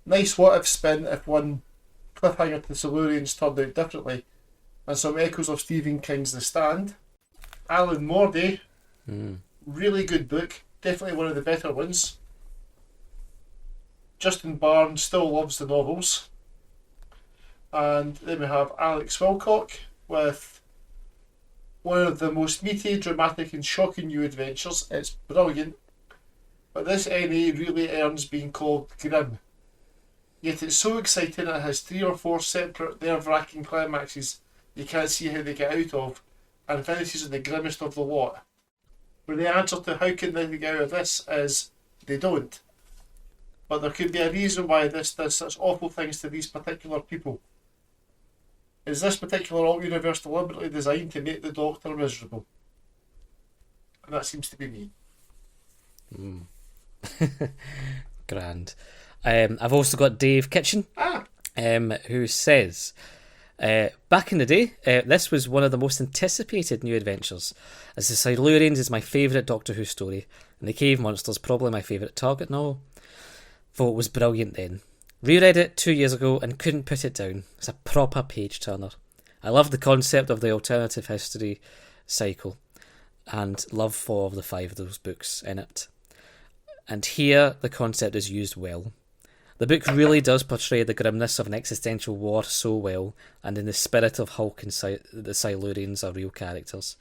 Nice what if spin if one cliffhanger to the Silurians turned out differently. And some echoes of Stephen King's The Stand. Alan Morday. Really good book. Definitely one of the better ones. Justin Barnes still loves the novels. And then we have Alex Wilcock with one of the most meaty, dramatic and shocking new adventures. It's brilliant. But this NA really earns being called grim. Yet it's so exciting it has 3 or 4 separate nerve-wracking climaxes you can't see how they get out of, and finishes in the grimmest of the lot. Where the answer to how can they get out of this is they don't. But there could be a reason why this does such awful things to these particular people. Is this particular alt-universe deliberately designed to make the Doctor miserable? And that seems to be me. Grand. I've also got Dave Kitchen, who says, back in the day, this was one of the most anticipated new adventures, as the Silurians is my favourite Doctor Who story, and the Cave Monsters probably my favourite Target novel. Thought it was brilliant then. Reread it 2 years ago and couldn't put it down. It's a proper page turner. I love the concept of the alternative history cycle, and love 4 of the 5 of those books in it. And here the concept is used well. The book really does portray the grimness of an existential war so well, and in the spirit of Hulk and the Silurians are real characters.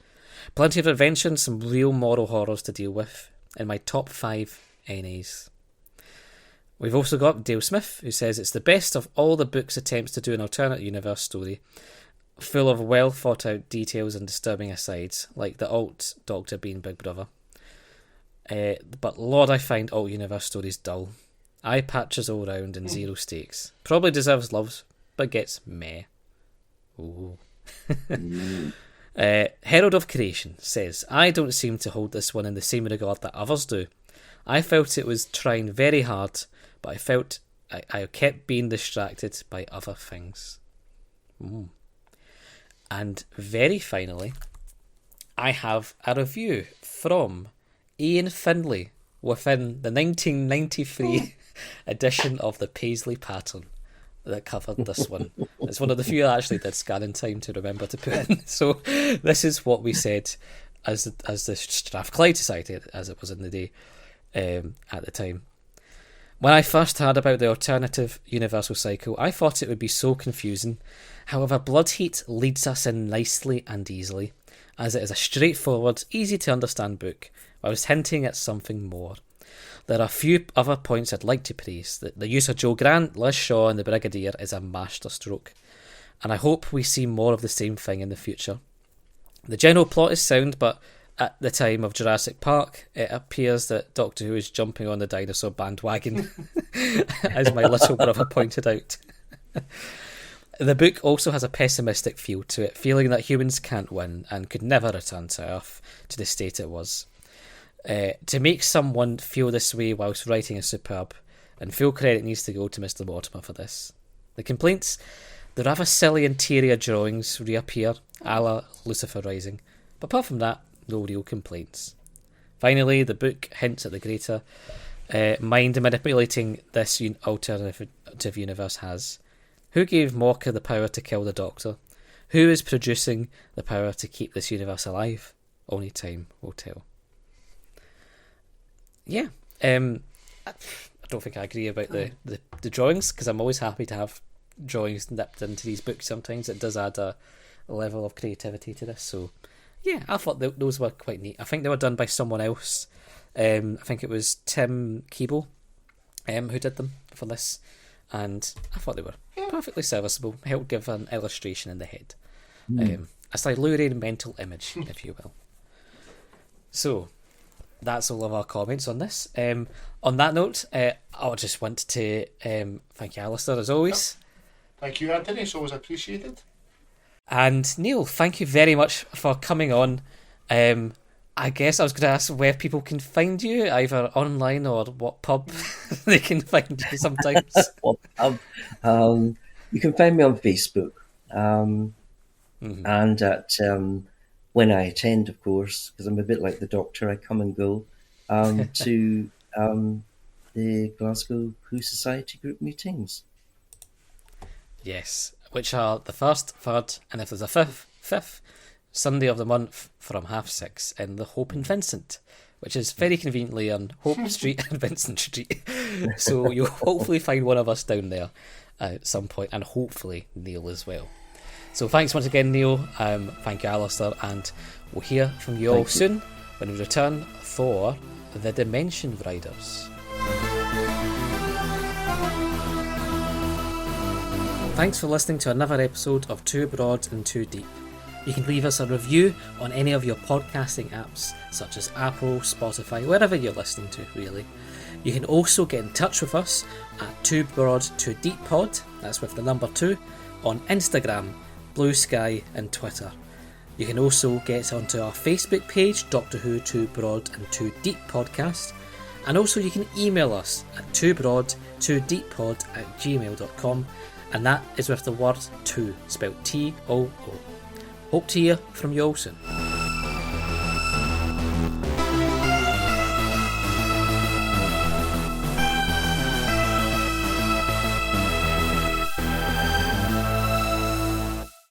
Plenty of adventure and some real moral horrors to deal with in my top 5 NAs. We've also got Dale Smith, who says it's the best of all the book's attempts to do an alternate universe story, full of well thought out details and disturbing asides, like the alt Doctor being Big Brother. But Lord, I find alt universe stories dull. Eye patches all round and zero stakes. Probably deserves love, but gets meh. Ooh. Herald of Creation says, I don't seem to hold this one in the same regard that others do. I felt it was trying very hard, but I felt I kept being distracted by other things. Ooh. And very finally, I have a review from Ian Finlay within the 1993 edition of the Paisley Pattern that covered this one. It's one of the few I actually did scan in time to remember to put in. So this is what we said as the Strathclyde Society, as it was in the day. at the time. When I first heard about the alternative universal cycle, I thought it would be so confusing. However, Blood Heat leads us in nicely and easily, as it is a straightforward, easy to understand book, whilst hinting at something more. There are a few other points I'd like to praise. The use of Joe Grant, Liz Shaw and the Brigadier is a masterstroke, and I hope we see more of the same thing in the future. The general plot is sound, but at the time of Jurassic Park, it appears that Doctor Who is jumping on the dinosaur bandwagon, as my little brother pointed out. The book also has a pessimistic feel to it, feeling that humans can't win and could never return to Earth to the state it was. To make someone feel this way whilst writing is superb, and full credit needs to go to Mr. Mortimore for this. The complaints: the rather silly interior drawings reappear, a la Lucifer Rising, but apart from that, no real complaints. Finally, the book hints at the greater mind manipulating this alternative universe has. Who gave Morka the power to kill the Doctor? Who is producing the power to keep this universe alive? Only time will tell. Yeah, I don't think I agree about the drawings, because I'm always happy to have drawings nipped into these books sometimes. It does add a level of creativity to this, so yeah, I thought those were quite neat. I think they were done by someone else. I think it was Tim Keeble who did them for this, and I thought they were perfectly serviceable. Helped give an illustration in the head. A Silurian mental image, if you will. So, that's all of our comments on this. On that note, I just want to thank you, Alasdair, as always. Thank you, Anthony. It's always appreciated. And Neil, thank you very much for coming on. I guess I was going to ask where people can find you, either online or what pub they can find you sometimes. What pub? You can find me on Facebook. And at when I attend, of course, because I'm a bit like the Doctor, I come and go to the Glasgow Who Society group meetings. Yes, which are the first, third, and if there's a fifth Sunday of the month from 6:30 in the Hope and Vincent, which is very conveniently on Hope Street and Vincent Street. So you'll hopefully find one of us down there at some point, and hopefully Neil as well. So thanks once again, Neil. Thank you, Alasdair, and we'll hear from you all soon when we return for The Dimension Riders. Thanks for listening to another episode of Too Broad and Too Deep. You can leave us a review on any of your podcasting apps, such as Apple, Spotify, wherever you're listening to, really. You can also get in touch with us at Too Broad Too Deep Pod, that's with the number 2, on Instagram, Blue Sky and Twitter. You can also get onto our Facebook page, Doctor Who Too Broad and Too Deep Podcast, and also you can email us at toobroadtoodeeppod@gmail.com, and that is with the word 2, spelled T-O-O. Hope to hear from you all soon.